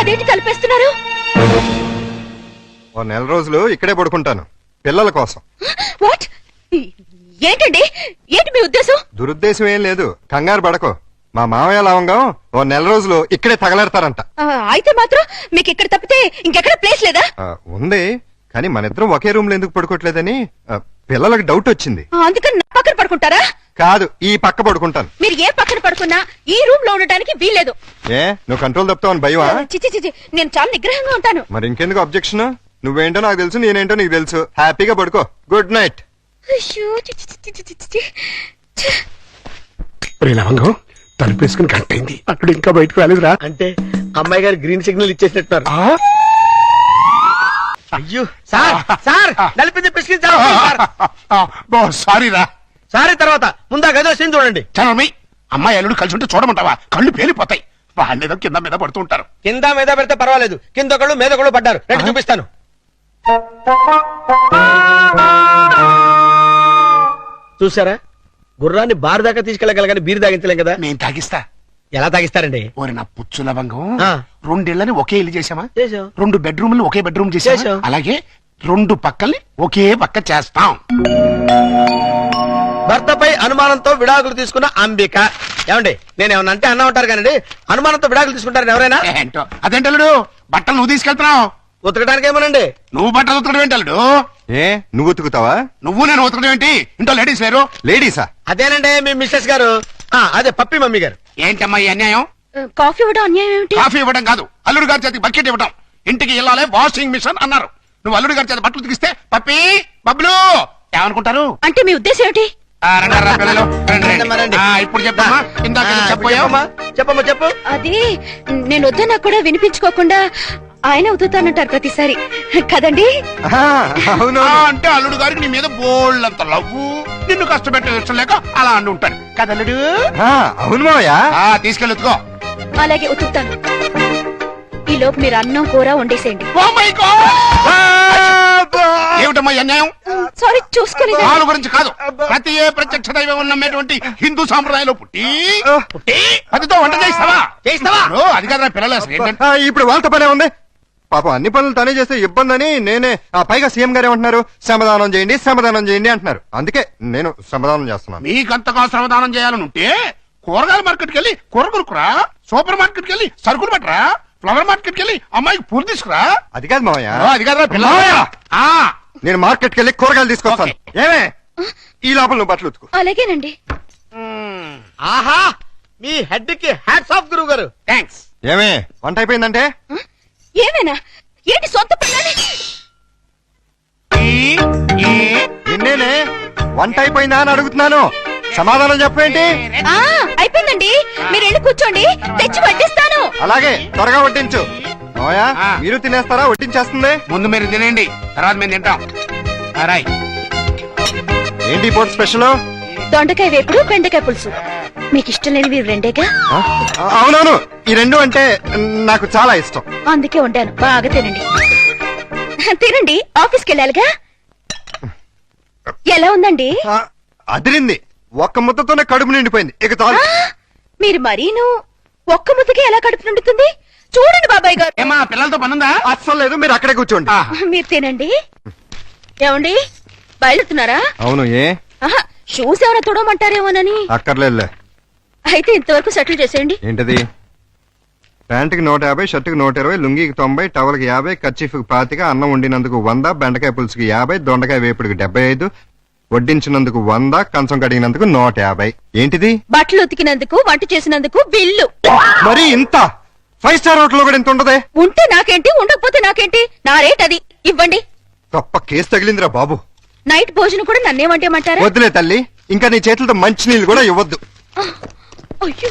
అదేంటి తలపేస్తున్నారు? ఓ నెల రోజులు ఇక్కడే పడుకుంటాను పిల్లల కోసం. వాట్? ఏంటండి, ఏంటి మీ ఉద్దేశం? దురుద్దేశం ఏం లేదు, కంగారు పడకో. మా మామయ్య లవంగం ఓ నెల రోజులు ఇక్కడే తగలెడతారంట. అయితే మాత్రం మీకు ఇక్కడ తప్పితే ఇంకెక్కడ ప్లేస్ లేదా? ఉంది, కానీ మన ఇద్దరం ఒకే రూమ్ లో ఎందుకు పడుకోవట్లేదని పిల్లలకు డౌట్ వచ్చింది. అందుకని నా పక్కన పడుకుంటారా? కాదు, ఈ పక్క పడుకుంటాను. మీరు ఏ పక్కన పడుకున్నా ఈ రూమ్ లో ఉండడానికి వీల్లేదు. ఏ నువ్వు కంట్రోల్ తప్పుతావని భయమా? చిచి చిచి, నేను చాలా నిగ్రహంగా ఉంటాను. మరి ఇంకెందుకు అబ్జెక్షన్? నువ్వేంటో నాకు తెలుసు, నేనేంటో నీకు తెలుసు. హ్యాపీగా పడుకో. Good night. అయ్యో, చిచి చిచి చిచి చిచి. లవంగం తలుపేసుకుని కట్టయింది, అక్కడ ఇంకా బయటకు రాలేదురా. అంటే అమ్మాయి గారు గ్రీన్ సిగ్నల్ ఇచ్చేసినట్టున్నారు. అయ్యో సార్, సార్ నలిపింది పిసికించారు సార్. సారీ రా. సారీ తర్వాత ముందా గదో సీన్ చూడండి. చనమి అమ్మాయి అల్లుడు కలిసి ఉంటే చూడమంటావా? కళ్ళు పేలిపోతాయి. వాళ్ళేదో కింద మీద పడుతూ ఉంటారు. కింద మీద పెడితే పర్వాలేదు, కింద ఒకళ్ళు మీద ఒకళ్ళు పడ్డారు. రండి చూపిస్తాను. చూసారా, గుర్రాన్ని బారు దాకా తీసుకెళ్ళగలగాని బీరు తాగించలేం కదా. నేను తాగిస్తా. ఎలా తాగిస్తారండి? ఓరి నా పుచ్చు లవంగం, ఆ. 2 ఇళ్ళని ఒకే ఇల్లు చేసామా? చేసాం. 2 బెడ్రూమ్లు ఒకే బెడ్రూమ్ చేసాం. చేసాం. అలాగే 2 పక్కల్ని ఒకే పక్క చేస్తాం. భర్తపై అనుమానంతో విడాకులు తీసుకున్న అంబిక. ఏమండి, నేను ఏమన్నా అంటే అన్నా ఉంటారు కానీ అనుమానంతో విడాకులు తీసుకుంటారని ఎవరైనా? ఏంటో అదేంటల్లుడు, బట్టలు నువ్వు తీసుకెళ్తున్నావు. ఉతకడానికి ఏమోనండి. నువ్వు బట్టలు ఉతకడం ఏంటల్లుడు? ఏ నువ్వు ఉతుకుతావా? నువ్వు నేను ఉతకడం ఏంటి? ఇంట్లో లేడీస్ లేరు? లేడీసా? అదేనండి మీ మిస్సెస్ గారు. అదే పప్పి మమ్మీ గారు. ఏంటమ్మా ఈ అన్యాయం? కాఫీ ఇవ్వడం అన్యాయం ఏమిటి? కాఫీ ఇవ్వడం కాదు, అల్లుడు గారి చేతికి బకెట్ ఇవ్వడం. ఇంటికి వెళ్ళాలి వాషింగ్ మిషన్ అన్నారు. నువ్వు అల్లుడు గారి చేతి బట్టలు ఉతికిస్తే పప్పి బబ్లు ఏమనుకుంటారు? అంటే మీ ఉద్దేశం ఏమిటి? రండి, పిల్లలు, రండి, రండి, రండి. ఇప్పుడు చెప్పమ్మా. ఇందాక ఏదో చెప్పబోయావు. చెప్పమ్మా చెప్పు. అది నేను వద్దన్నా కూడా వినిపించుకోకుండా ఆయన ఉతుతానంటారు ప్రతిసారి కదండి. అవును. అంటే అల్లుడు గారికి నీ మీద బోళ్ళంత లవ్వు, నిన్ను కష్టపెట్టే ఇష్టం లేక అలా అంటూ ఉంటాడు కదా అల్లుడు? అవును మావయ్య. తీసుకెళ్ళుకో. అలాగే ఉతుకుతాను. ఈ లోపు మీరు అన్నం కూర వండేసేయండి. ఏమిటమ్మా ఈ అన్యాయం? సారీ, చూసుకోలేదు. వాళ్ళ గురించి కాదు, ప్రతి ఏ ప్రత్యక్ష దైవం ఉన్నటువంటి హిందూ సాంప్రదాయంలో పుట్టి అదితో వంట చేయిస్తావా? అది కదా పిల్లలు అసలు ఏంటంటే ఇప్పుడు వాళ్ళతో పనే ఉంది. పాపం అన్ని పనులు తనే చేస్తే ఇబ్బంది అని నేనే. పైగా సీఎం గారు ఏమంటున్నారు? శ్రమదానం చేయండి, శ్రమదానం చేయండి అంటున్నారు. అందుకే నేను శ్రమదానం చేస్తున్నాను. మీకంతగా శ్రమదానం చేయాలని ఉంటే కూరగాయల మార్కెట్కి వెళ్ళి కూర కొనుక్కురా, సూపర్ మార్కెట్కి వెళ్ళి సరుకులు పట్టరా, ఫ్లవర్ మార్కెట్కి వెళ్ళి అమ్మాయికి పూలు తీసుకురా. అది కాదు మావయ్య. అది కదా పిల్ల. నేను మార్కెట్కి వెళ్ళి కూరగాయలు తీసుకొస్తాను. ఏమే ఈ లోపల నువ్వు బట్టలు ఉతుకు. అలాగేనండి. ఆహా, మీ హెడ్ కి హ్యాట్స్ ఆఫ్ గురువు గారు. థ్యాంక్స్. ఏమే వంట అయిపోయిందంటే? ఏమైనా ఏంటి సొంత పిల్లని? నిన్నేనే వంట అయిపోయిందా అని అడుగుతున్నాను. సమాధానం చెప్పేంటి? అయిపోయిందండి, మీరు వెళ్ళి కూర్చోండి, తెచ్చి వడ్డిస్తాను. అలాగే త్వరగా వడ్డించు. మావయ్య మీరు తినేస్తారా? వడ్డించేస్తుంది. ముందు మీరు తినేయండి, తర్వాత మేము తింటాం. రాయ్. ఏంటి పూట స్పెషల్? దొండకాయ వేపుడు, బెండకాయ పులుసు. మీకు ఇష్టం లేనివి రెండేగా? అవునవును, ఈ 2 అంటే నాకు చాలా ఇష్టం. అందుకే వండాను, బాగా తినండి. తినండి, ఆఫీస్కి వెళ్ళాలిగా. ఎలా ఉందండి? అదిరింది. ఒక్క ముద్దతోనే కడుపు నిండిపోయింది. ఇక చాలు. మీరు మరీను ఒక్క ముద్దకి ఎలా కడుపు నిండుతుంది? చూడండి బాబాయ్ గారు. ఏమా పిల్లలతో పనుందా? అస్సలు లేదు, మీరు అక్కడే కూర్చోండి. మీరు తినండి. ఏమండి, బయలుతున్నారా? అవును. ఏ షూస్ ఏమైనా తొడమంటారేమోనని. అక్కర్లేదులే. అయితే ఇంతవరకు సెటిల్ చేసేయండి. ఏంటది? ప్యాంటుకి 150, షర్టుకి 120, లుంగికి 90, టవల్కి 50, కర్చీఫ్కి 25, అన్నం వండినందుకు 100, బెండకాయ పులుసుకి 50, దొండకాయ వేపుడికి 75, వడ్డించినందుకు 100, కంచం కడిగినందుకు 150. ఏంటిది? బట్టలు ఉతికినందుకు, వంట చేసినందుకు బిల్లు. మరి ఇంత 5 స్టార్ హోటల్ లో కూడా ఇంత ఉండదే? ఉంటే నాకేంటి, ఉండకపోతే నాకేంటి, నా రేట్ అది. ఇవ్వండి. తప్ప కేసు తగిలిందిరా బాబు. నైట్ భోజనం కూడా నన్నేమంటేమంటారా? వద్దులే తల్లి, ఇంకా నీ చేతులతో మంచి నీళ్ళు కూడా ఇవ్వద్దు. అయ్యో,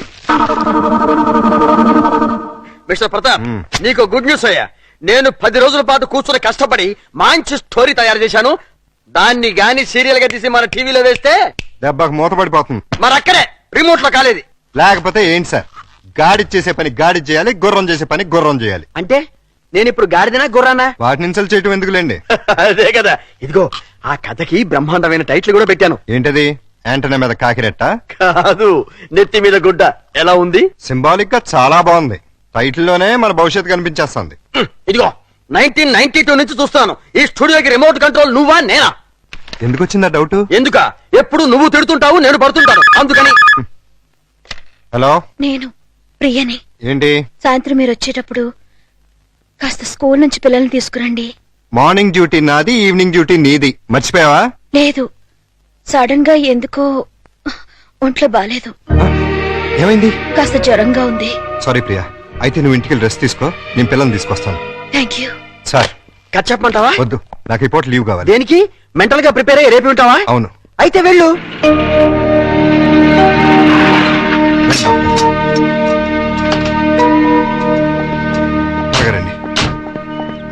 మిస్టర్ ప్రతాప్, నీకు గుడ్ న్యూస్ అయ్యా. నేను 10 రోజుల పాటు కూర్చొని కష్టపడి మంచి స్టోరీ తయారు చేశాను. దాన్ని గాని సీరియల్ గా తీసి మన టీవీలో వేస్తే దెబ్బకు మూతపడిపోతుంది. మరి అక్కడే రిమోట్ లో కాలేది. లేకపోతే ఏంటి సార్, గాడి చేసే పని గాడి చేయాలి, గుర్రం చేసే పని గుర్రం చేయాలి. అంటే నేను ఇప్పుడు గాడిదనా గుర్రానా? వాటిని ఇన్సల్ట్ చేయటం ఎందుకులేండి. అదే కదా. ఇదిగో ఆ కథకి బ్రహ్మాండమైన టైటిల్ కూడా పెట్టాను. ఏంటది? యాంటనా మీద కాకిరెట్ట? కాదు, నెత్తి మీద గుడ్డ. ఎలా ఉంది? సింబాలిక్ గా చాలా బాగుంది. టైటిల్ లోనే మన భవిష్యత్తు కనిపించేస్తుంది. ఇదిగో 1992 నుంచి చూస్తాను ఈ స్టూడియోకి రిమోట్ కంట్రోల్ నువ్వా నేనా? ఎందుకు వచ్చిందా డౌట్? ఎందుక? ఎప్పుడు నువ్వు తిడుతుంటావు, నేను పడుతుంటాను, అందుకని. హలో, నేను ప్రియని. ఏంటి? సాయంత్రం మీరు వచ్చేటప్పుడు కాస్త స్కూల్ నుంచి పిల్లల్ని తీసుకురండి. మార్నింగ్ డ్యూటీ నాది, ఈవినింగ్ డ్యూటీ నీది. మర్చిపోయావా? లేదు, సడన్ గా ఎందుకో ఒంట్లో బాలేదు. ఏమైంది? కాస్త జ్వరంగా ఉంది. సారీ ప్రియా, అయితే నువ్వు ఇంటికి రెస్ట్ తీసుకో, నేను పిల్లల్ని తీసుకొస్తాను. Thank you. సార్ కట్ చెప్పమంటావా? వద్దు, నాకు ఈ పూట లీవ్ కావాలి. దేనికి? మెంటల్ గా ప్రిపేర్ అయ్యి రేపు ఉంటావా? అవును. అయితే వెళ్ళు. త్వరగా రండి.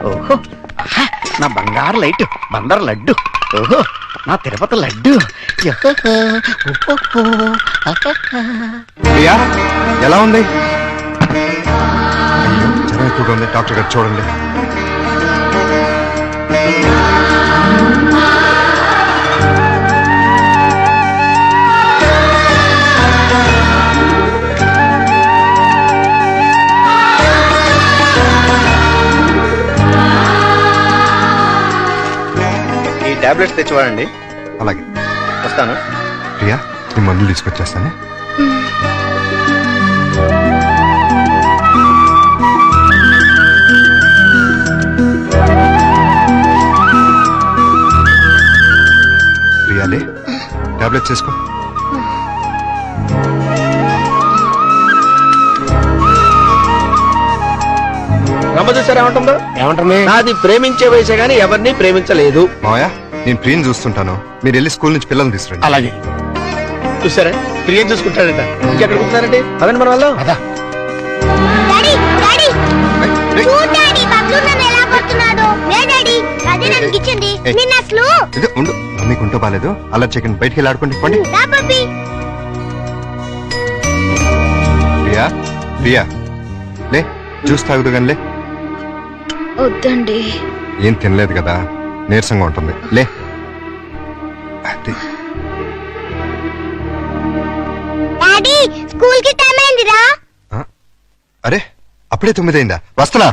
ఓహో, ఆహా, నా బంగారు లైట్ బందర్ లడ్డు. ఓహో, నా తిరుపతి లడ్డు. ప్రియా ఎలా ఉంది? అయ్యో, జ్వరం ఎక్కువగా ఉంది, డాక్టర్ గారు చూడండి. ఈ టాబ్లెట్స్ తెచ్చివాడండి. అలాగే, వస్తాను. ప్రియా నీ మందులు తీసుకొచ్చేస్తాను. ప్రియాలే, టాబ్లెట్స్ చేసుకో. రమ్మ చూసారా ఏమంటుందో? ఏమంటుంది? నాది ప్రేమించే వయసే గానీ ఎవరిని ప్రేమించలేదు. మావయ్య, నేను ప్రియని చూస్తుంటాను, మీరు వెళ్ళి స్కూల్ నుంచి పిల్లల్ని తీసుకురండి. అలాగే. చూసారా, ప్రియం చూసుకుంటాడట. ఇంకెక్కడ కూర్చున్నారంటే పదండి మన వాళ్ళు. డాడీ డాడీ ఏయ్, ఏయ్, చూడు డాడీ బబ్లు నన్ను ఎలా కొడుతున్నాడు. నే డాడీ అదే నన్ను ఇచ్చింది. ఏయ్. నిన్న అసలు ఇది ఉండు, మీకు ఉంటో బాలేదు, అలా చికెన్ బయటికి వెళ్ళి ఆడుకోండి. పండి. రా పప్పి. ప్రియా ప్రియా లే, జ్యూస్ తాగుదు కానీ లే. వద్దండి. ఏం తినలేదు కదా, నీరసంగా ఉంటుంది, లే. అది డాడీ స్కూల్ కి టైం అయిందిరా. ఆ? అరే అప్పుడే 9 అయిందా? వస్తున్నా.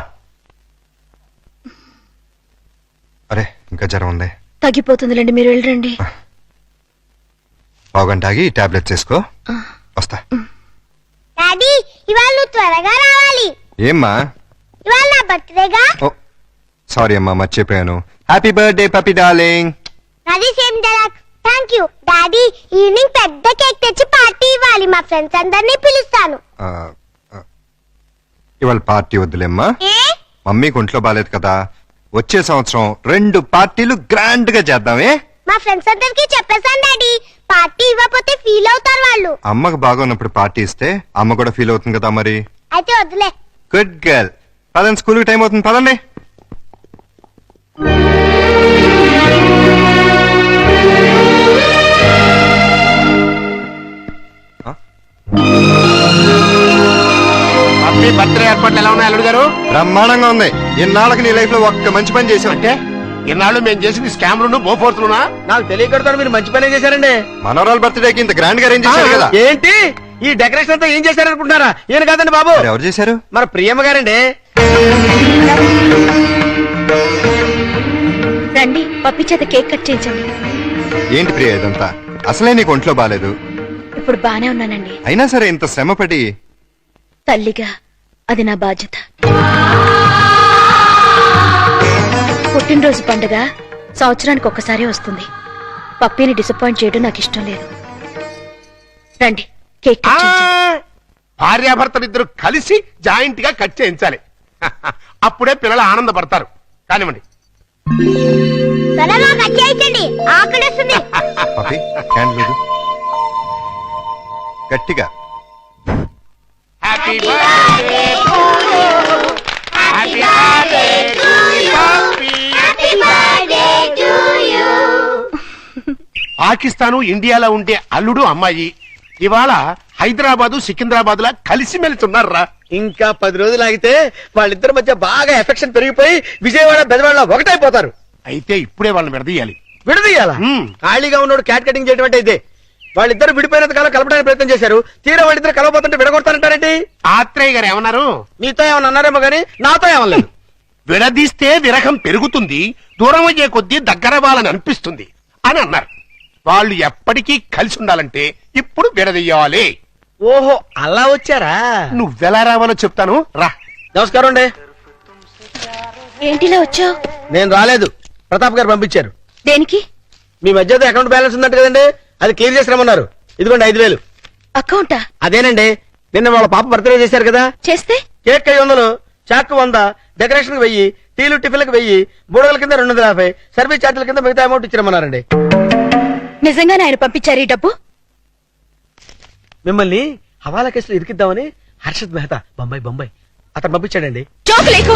అరే ఇంకా జ్వరం ఉంది. తగ్గిపోతుందిలేండి, మీరు వెళ్ళండి. పావుగంట ఆగి టాబ్లెట్స్ వేసుకో, వస్తా. డాడీ ఇవాళ నువ్వు త్వరగా రావాలి. ఏమ్మా? ఇవాళ నా బర్త్డేగా. ఓ సారీ అమ్మా, మర్చిపోయాను. Happy birthday పపి darling. అది same dialogue. Thank you daddy. Evening పెద్ద కేక్ తెచ్చి పార్టీ ఇవ్వాలి. మా ఫ్రెండ్స్ అందరినీ పిలుస్తాను. ఇవాళ పార్టీ వద్దులేమ్మా, ఏ? మమ్మీకి ఒంట్లో బాలేదు కదా. వచ్చే సంవత్సరం 2 పార్టీలు గ్రాండ్ గా చేద్దామే. మా ఫ్రెండ్స్ అందరికి చెప్పేశాను డాడీ. పార్టీ ఇవ్వకపోతే ఫీల్ అవుతారు వాళ్ళు. అమ్మకు బాగున్నప్పుడు పార్టీ ఇస్తే అమ్మ కూడా ఫీల్ అవుతుంది కదా మరి. అయితే వద్దులే. Good girl. పదండి, స్కూల్కి టైం అవుతుంది, పదండి. హ్యాపీ బర్త్డే ఏర్పాట్లు ఎలా ఉన్నాయి అల్లుడు గారు? బ్రహ్మాండంగా ఉంది. ఇన్నాళ్ళకి నీ లైఫ్ లో ఒక్క మంచి పని చేసావు. అంటే ఇన్నాళ్ళు మేము చేసింది స్కామ్లు బోఫోర్స్లునా? నాకు తెలియకడతాను, మీరు మంచి పనే చేశారండి. మనోరాల్ బర్త్డేకి ఇంత గ్రాండ్ గా అరేంజ్ చేశారు కదా. ఏంటి ఈ డెకరేషన్ అంతా ఏం చేశారనుకుంటున్నారా? ఈయన కాదండి బాబు, మరి ఎవరు చేశారు? మన ప్రియమ్మ గారండి. రండి, పప్పి చేత కేక్ కట్ చేయించండి. ఏంటి ప్రియ ఇదంతా? అసలే నీకు ఒంట్లో బాలేదు. ఇప్పుడు బానే ఉన్నానండి. అయినా సరే ఇంత శ్రమపడి. తల్లిగా అది నా బాధ్యత. పుట్టినరోజు పండుగ సంవత్సరానికి ఒక్కసారి వస్తుంది. పప్పిని డిసప్పాయింట్ చేయడం నాకు ఇష్టం లేదు. రండి, కేక్ కట్ చేయించండి. భార్యాభర్తలిద్దరు కలిసి జాయింట్ గా కట్ చేయించాలి. అప్పుడే పిల్లలు ఆనందపడతారు. కానివ్వండి. త్వరగా కట్ చేయించండి, ఆకలిస్తుంది. పపి క్యాండిల్ లేదు, గట్టిగా. Happy birthday to you. Happy birthday to you. Happy birthday to you. Pakistan ఇండియాలో ఉండే అల్లుడు అమ్మాయి ఇవాళ హైదరాబాదు సికింద్రాబాద్ లా కలిసి మెలుతున్నారా. ఇంకా 10 రోజులు ఆగితే వాళ్ళిద్దరి మధ్య బాగా ఎఫెక్షన్ పెరిగిపోయి విజయవాడ బెదవాడ ఒకటైపోతారు. అయితే ఇప్పుడే వాళ్ళని విడదీయాలి. విడదీయాలా? ఖాళీగా ఉన్నోడు క్యాట్ కటింగ్ చేయడం అంటే ఇదే. వాళ్ళిద్దరు విడిపోయినంత కాలం కలపడానికి ప్రయత్నం చేశారు. తీరా వాళ్ళిద్దరు కలవబోతుంటే విడగొడతానంటారేంటి? ఆత్రేయ గారు ఏమన్నారు? మీతో ఏమన్నా అన్నారేమో గానీ నాతో ఏమనలేదు. విడదీస్తే విరహం పెరుగుతుంది, దూరం అయ్యే కొద్దీ దగ్గర వాళ్ళని అనిపిస్తుంది అని అన్నారు. వాళ్ళు ఎప్పటికీ కలిసి ఉండాలంటే ఇప్పుడు విడదీయాలి. ఓహో అలా వచ్చారా? నువ్వెలా రావాలో చెప్తాను రా. నమస్కారం అండి. ఏంటిలా వచ్చావు? నేను రాలేదు, ప్రతాప్ గారు పంపించారు. దేనికి? మీ మధ్య అకౌంట్ బ్యాలెన్స్ ఉందంట కదండి, అది క్లియర్ చేసి రమ్మన్నారు. ఇదిగోండి 5,000. అకౌంటా? అదేనండి, నిన్న వాళ్ళ పాప బర్త్డే చేశారు కదా. చేస్తే కేక్ 500, చాక్ 100, డెకరేషన్ కి 1000, టీలు టిఫిన్లకు 1000, బూడగల కింద 250, సర్వీస్ ఛార్జీల కింద మిగతా అమౌంట్ ఇచ్చిరమ్మన్నారండి. నిజంగానే ఆయన పంపించారు ఈ డబ్బు? మిమ్మల్ని హవాలా కేసులో ఇరికిద్దామని హర్షద్ మెహతా బొంబాయి అతను పంపించాడండి. జోకు లేకు.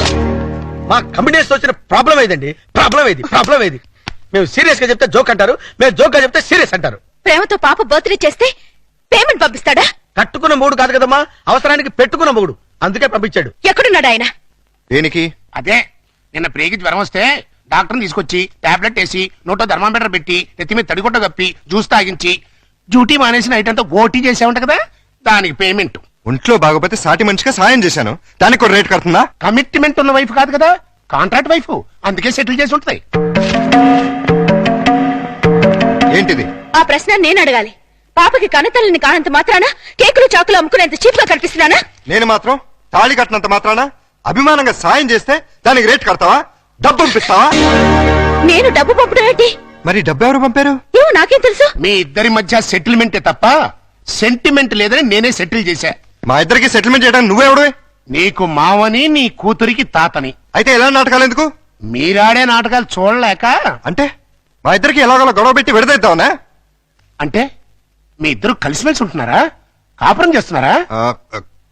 మా కమిటీస్ వచ్చిన ప్రాబ్లం ఏదండి? ప్రాబ్లం ఏది? మేము సీరియస్ గా చెప్తే జోక్ అంటారు, మేము జోక్ గా చెప్తే సీరియస్ అంటారు. ప్రేమతో పాప బర్త్డే చేస్తే పేమెంట్ పంపిస్తాడా? కట్టుకున్న మూడు కాదు కదమ్మా, అవసరానికి పెట్టుకున్న మూడు, అందుకే పంపించాడు. ఎక్కడున్నాడు ఆయన? దేనికి? అదే నిన్న ప్రేగి జ్వరం వస్తే డాక్టర్ని తీసుకొచ్చి టాబ్లెట్ వేసి నోట్లో థర్మామీటర్ పెట్టి నెత్తి మీద తడిగుడ్డ కప్పి జ్యూస్ తాగించి డ్యూటీ మానేసిన నైట్ అంతా ఓటీ చేసామంట కదా, దానికి పేమెంట్. ఒంట్లో బాగోపోతే సాటి మనిషిగా సాయం చేశాను, దానికి ఒక రేట్ కడుతుందా? కమిట్మెంట్ ఉన్న వైఫ్ కాదు కదా, కాంట్రాక్ట్ వైఫ్, అందుకే సెటిల్ చేసి ఉంటుంది. ఏంటిది? ఆ ప్రశ్న నేను అడగాలి. పాపకి కనతల్లిని కానంత మాత్రాన కేకులు చాకులు అమ్ముకునేంత చీప్ గా కనిపిస్తున్నానా? నేను మాత్రం తాళి కట్టినంత మాత్రాన అభిమానంగా సాయం చేస్తే దానికి రేట్ కడతావా? డబ్బు పంపిస్తావా? నేను డబ్బు పంపడం ఏంటి? మరి డబ్బు ఎవరు పంపారు? ఏమో నాకేం తెలుసు. మీ ఇద్దరి మధ్య సెటిల్మెంటే తప్ప సెంటిమెంట్ లేదని నేనే సెటిల్ చేశా. మా ఇద్దరికి సెటిల్మెంట్ చేయడానికి నువ్వెవడు? నీకు మావని, నీ కూతురికి తాతని. అయితే ఎలా నాటకాలు ఎందుకు? మీరాడే నాటకాలు చూడలేక. అంటే మా ఇద్దరికి ఎలాగోలా గొడవ పెట్టి విడదీద్దామనా? అంటే మీ ఇద్దరు కలిసిమెలిసి ఉంటున్నారా? కాపురం చేస్తున్నారా?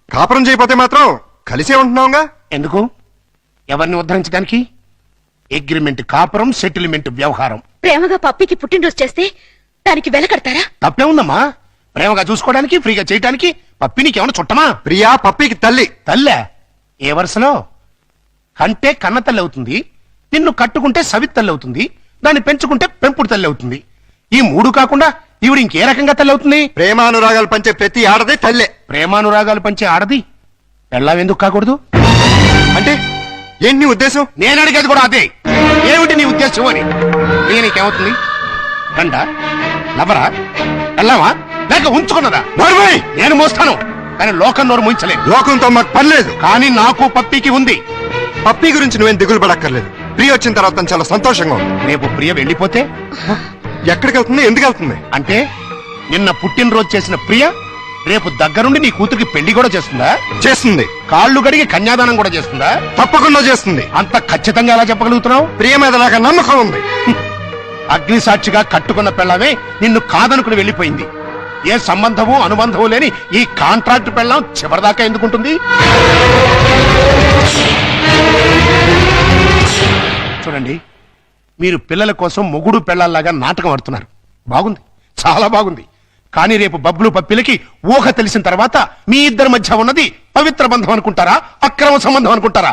కాపురం చేయకపోతే మాత్రం కలిసే ఉంటున్నావుగా. ఎందుకు? ఎవరిని ఉద్ధరించడానికి? అగ్రిమెంట్ కాపురం, సెటిల్మెంట్ వ్యవహారం. ప్రేమగా పప్పికి పుట్టినరోజు చేస్తే దానికి వెల కడతారా? తప్పే ఉందమ్మా, ప్రేమగా చూసుకోవడానికి, ఫ్రీగా చేయడానికి. పప్పి నీకేమన్నా చుట్టమా? ప్రియా పప్పికి తల్లి. తల్లే? ఏ వరుసలో? కంటే కన్న తల్లి అవుతుంది, నిన్ను కట్టుకుంటే సవిత్ తల్లి అవుతుంది, దాన్ని పెంచుకుంటే పెంపుడు తల్లి అవుతుంది. ఈ మూడు కాకుండా ఈవిడ ఇంకే రకంగా తల్లి అవుతుంది? ప్రేమానురాగాలు పంచే ప్రతి ఆడది తల్లే. ప్రేమానురాగాలు పంచే ఆడది పెళ్ళాం ఎందుకు కాకూడదు? అంటే ఏంటి నీ ఉద్దేశం? నేను అడిగేది కూడా అదే. ఏమిటి నీ ఉద్దేశం అని. నీకేమవుతుంది? గండ, లవరా, పెళ్ళామా, లేక ఉంచుకున్నదా? నోర్మై! నేను మోస్తాను, కానీ లోకం నోరు మోయించలేదు. లోకంతో మాకు పనిలేదు, కానీ నాకు పప్పికి ఉంది. పప్పి గురించి నువ్వేం దిగులు పడక్కర్లేదు. ప్రియ వచ్చిన తర్వాత తను చాలా సంతోషంగా ఉంది. రేపు ప్రియ వెళ్ళిపోతే ఎక్కడికి వెళ్తుంది? ఎందుకు వెళ్తుంది? అంటే నిన్న పుట్టినరోజు చేసిన ప్రియ రేపు దగ్గరుండి నీ కూతురికి పెళ్లి కూడా చేస్తుందా? చేస్తుంది. కాళ్ళు గడిగి కన్యాదానం కూడా చేస్తుందా? తప్పకుండా చేస్తుంది. అంత ఖచ్చితంగా ఎలా చెప్పగలుగుతున్నావు? ప్రియ మీద నాకు నమ్మకం ఉంది. అగ్ని సాక్షిగా కట్టుకున్న పెళ్ళామే నిన్ను కాదనుకుని వెళ్ళిపోయింది. ఏ సంబంధము అనుబంధము లేని ఈ కాంట్రాక్ట్ పెళ్ళం చివరిదాకా ఎందుకుంటుంది? చూడండి, మీరు పిల్లల కోసం మొగుడు పెళ్ళాల్లాగా నాటకం ఆడుతున్నారు. బాగుంది, చాలా బాగుంది. కానీ రేపు బబ్బులు పప్పిలకి ఊహ తెలిసిన తర్వాత మీ ఇద్దరి మధ్య ఉన్నది పవిత్ర బంధం అనుకుంటారా, అక్రమ సంబంధం అనుకుంటారా?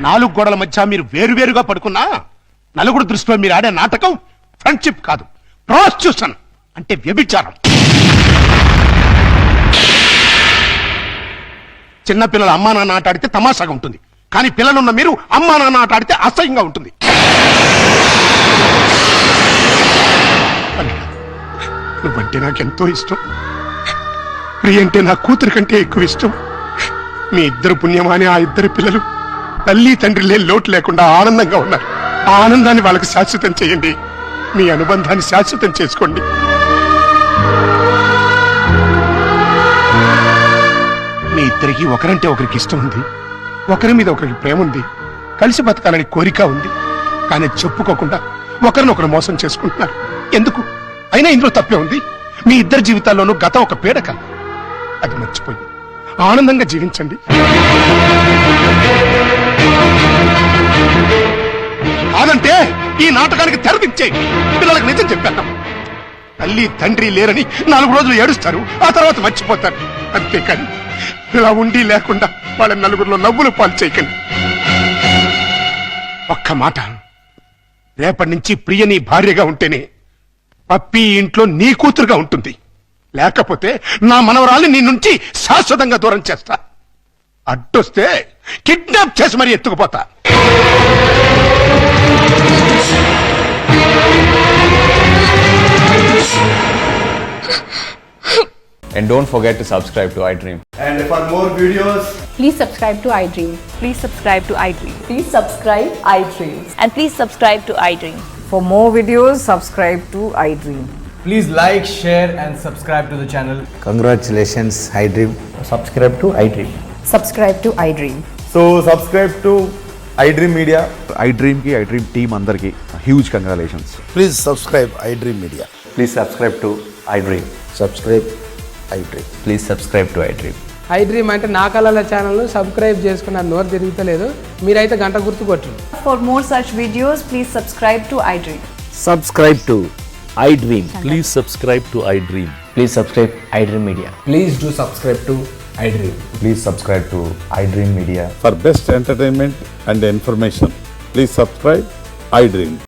4 గోడల మధ్య మీరు వేరువేరుగా పడుకున్నా నలుగురు దృష్టిలో మీరు ఆడే నాటకం ఫ్రెండ్షిప్ కాదు, ప్రాస్టిట్యూషన్ అంటే వ్యభిచారం. చిన్నపిల్లలు అమ్మా నాన్న ఆట ఆడితే తమాషాగా ఉంటుంది, కానీ పిల్లలున్న మీరు అమ్మా నాన్న ఆట ఆడితే అసహ్యంగా ఉంటుంది. నువ్వంటే నాకెంతో ఇష్టం. ప్రియ అంటే నా కూతురు కంటే ఎక్కువ ఇష్టం. మీ ఇద్దరు పుణ్యమాని ఆ ఇద్దరు పిల్లలు తల్లి తండ్రి లేని లోటు లేకుండా ఆనందంగా ఉన్నారు. ఆ ఆనందాన్ని వాళ్ళకి శాశ్వతం చేయండి. మీ అనుబంధాన్ని శాశ్వతం చేసుకోండి. మీ ఇద్దరికి ఒకరంటే ఒకరికి ఇష్టం ఉంది, ఒకరి మీద ఒకరికి ప్రేమ ఉంది, కలిసి బతకాలని కోరిక ఉంది. కానీ చెప్పుకోకుండా ఒకరినొకరు మోసం చేసుకుంటున్నారు. ఎందుకు? అయినా ఇందులో తప్పే ఉంది. మీ ఇద్దరి జీవితాల్లోనూ గతం ఒక పీడక, అది మర్చిపోయి ఆనందంగా జీవించండి. కాదంటే ఈ నాటకానికి తెరదించేయి. పిల్లలకు నిజం చెప్పేద్దాం. తల్లి తండ్రి లేరని 4 రోజులు ఏడుస్తారు, ఆ తర్వాత మర్చిపోతారు. అంతేకాని ఇలా ఉండి లేకుండా వాళ్ళ నలుగురిలో నవ్వులు పాలు చేయకండి. ఒక్క మాట, రేపటి నుంచి ప్రియ నీ భార్యగా ఉంటేనే పప్పి ఇంట్లో నీ కూతురుగా ఉంటుంది. లేకపోతే నా మనవరాల్ని నీ నుంచి శాశ్వతంగా దూరం చేస్తా. అడ్డొస్తే కిడ్నాప్ చేసి మరీ ఎత్తుకుపోతా. And don't forget to subscribe to iDream. And for more videos, Please subscribe to iDream. Please subscribe to iDream. Please subscribe iDream. And please subscribe to iDream. For more videos, subscribe to iDream. Please like, share, and subscribe to the channel. Congratulations, iDream. Subscribe to iDream. Subscribe to iDream. So subscribe to iDream Media. iDream ki iDream team andarki huge congratulations. please subscribe iDream Media. Please subscribe to iDream. Subscribe iDream. Please subscribe to iDream. iDream అంటే నా కళల channel subscribe చేసుకున్న నోరు తిరుగుతలేదు. మీరైతే గంట గుర్తు కొట్టండి. For more such videos, please subscribe to iDream. Subscribe to iDream. Please subscribe to iDream. Please subscribe iDream Media. Please do subscribe to iDream. Please subscribe to iDream Media. For best entertainment and information, please subscribe iDream.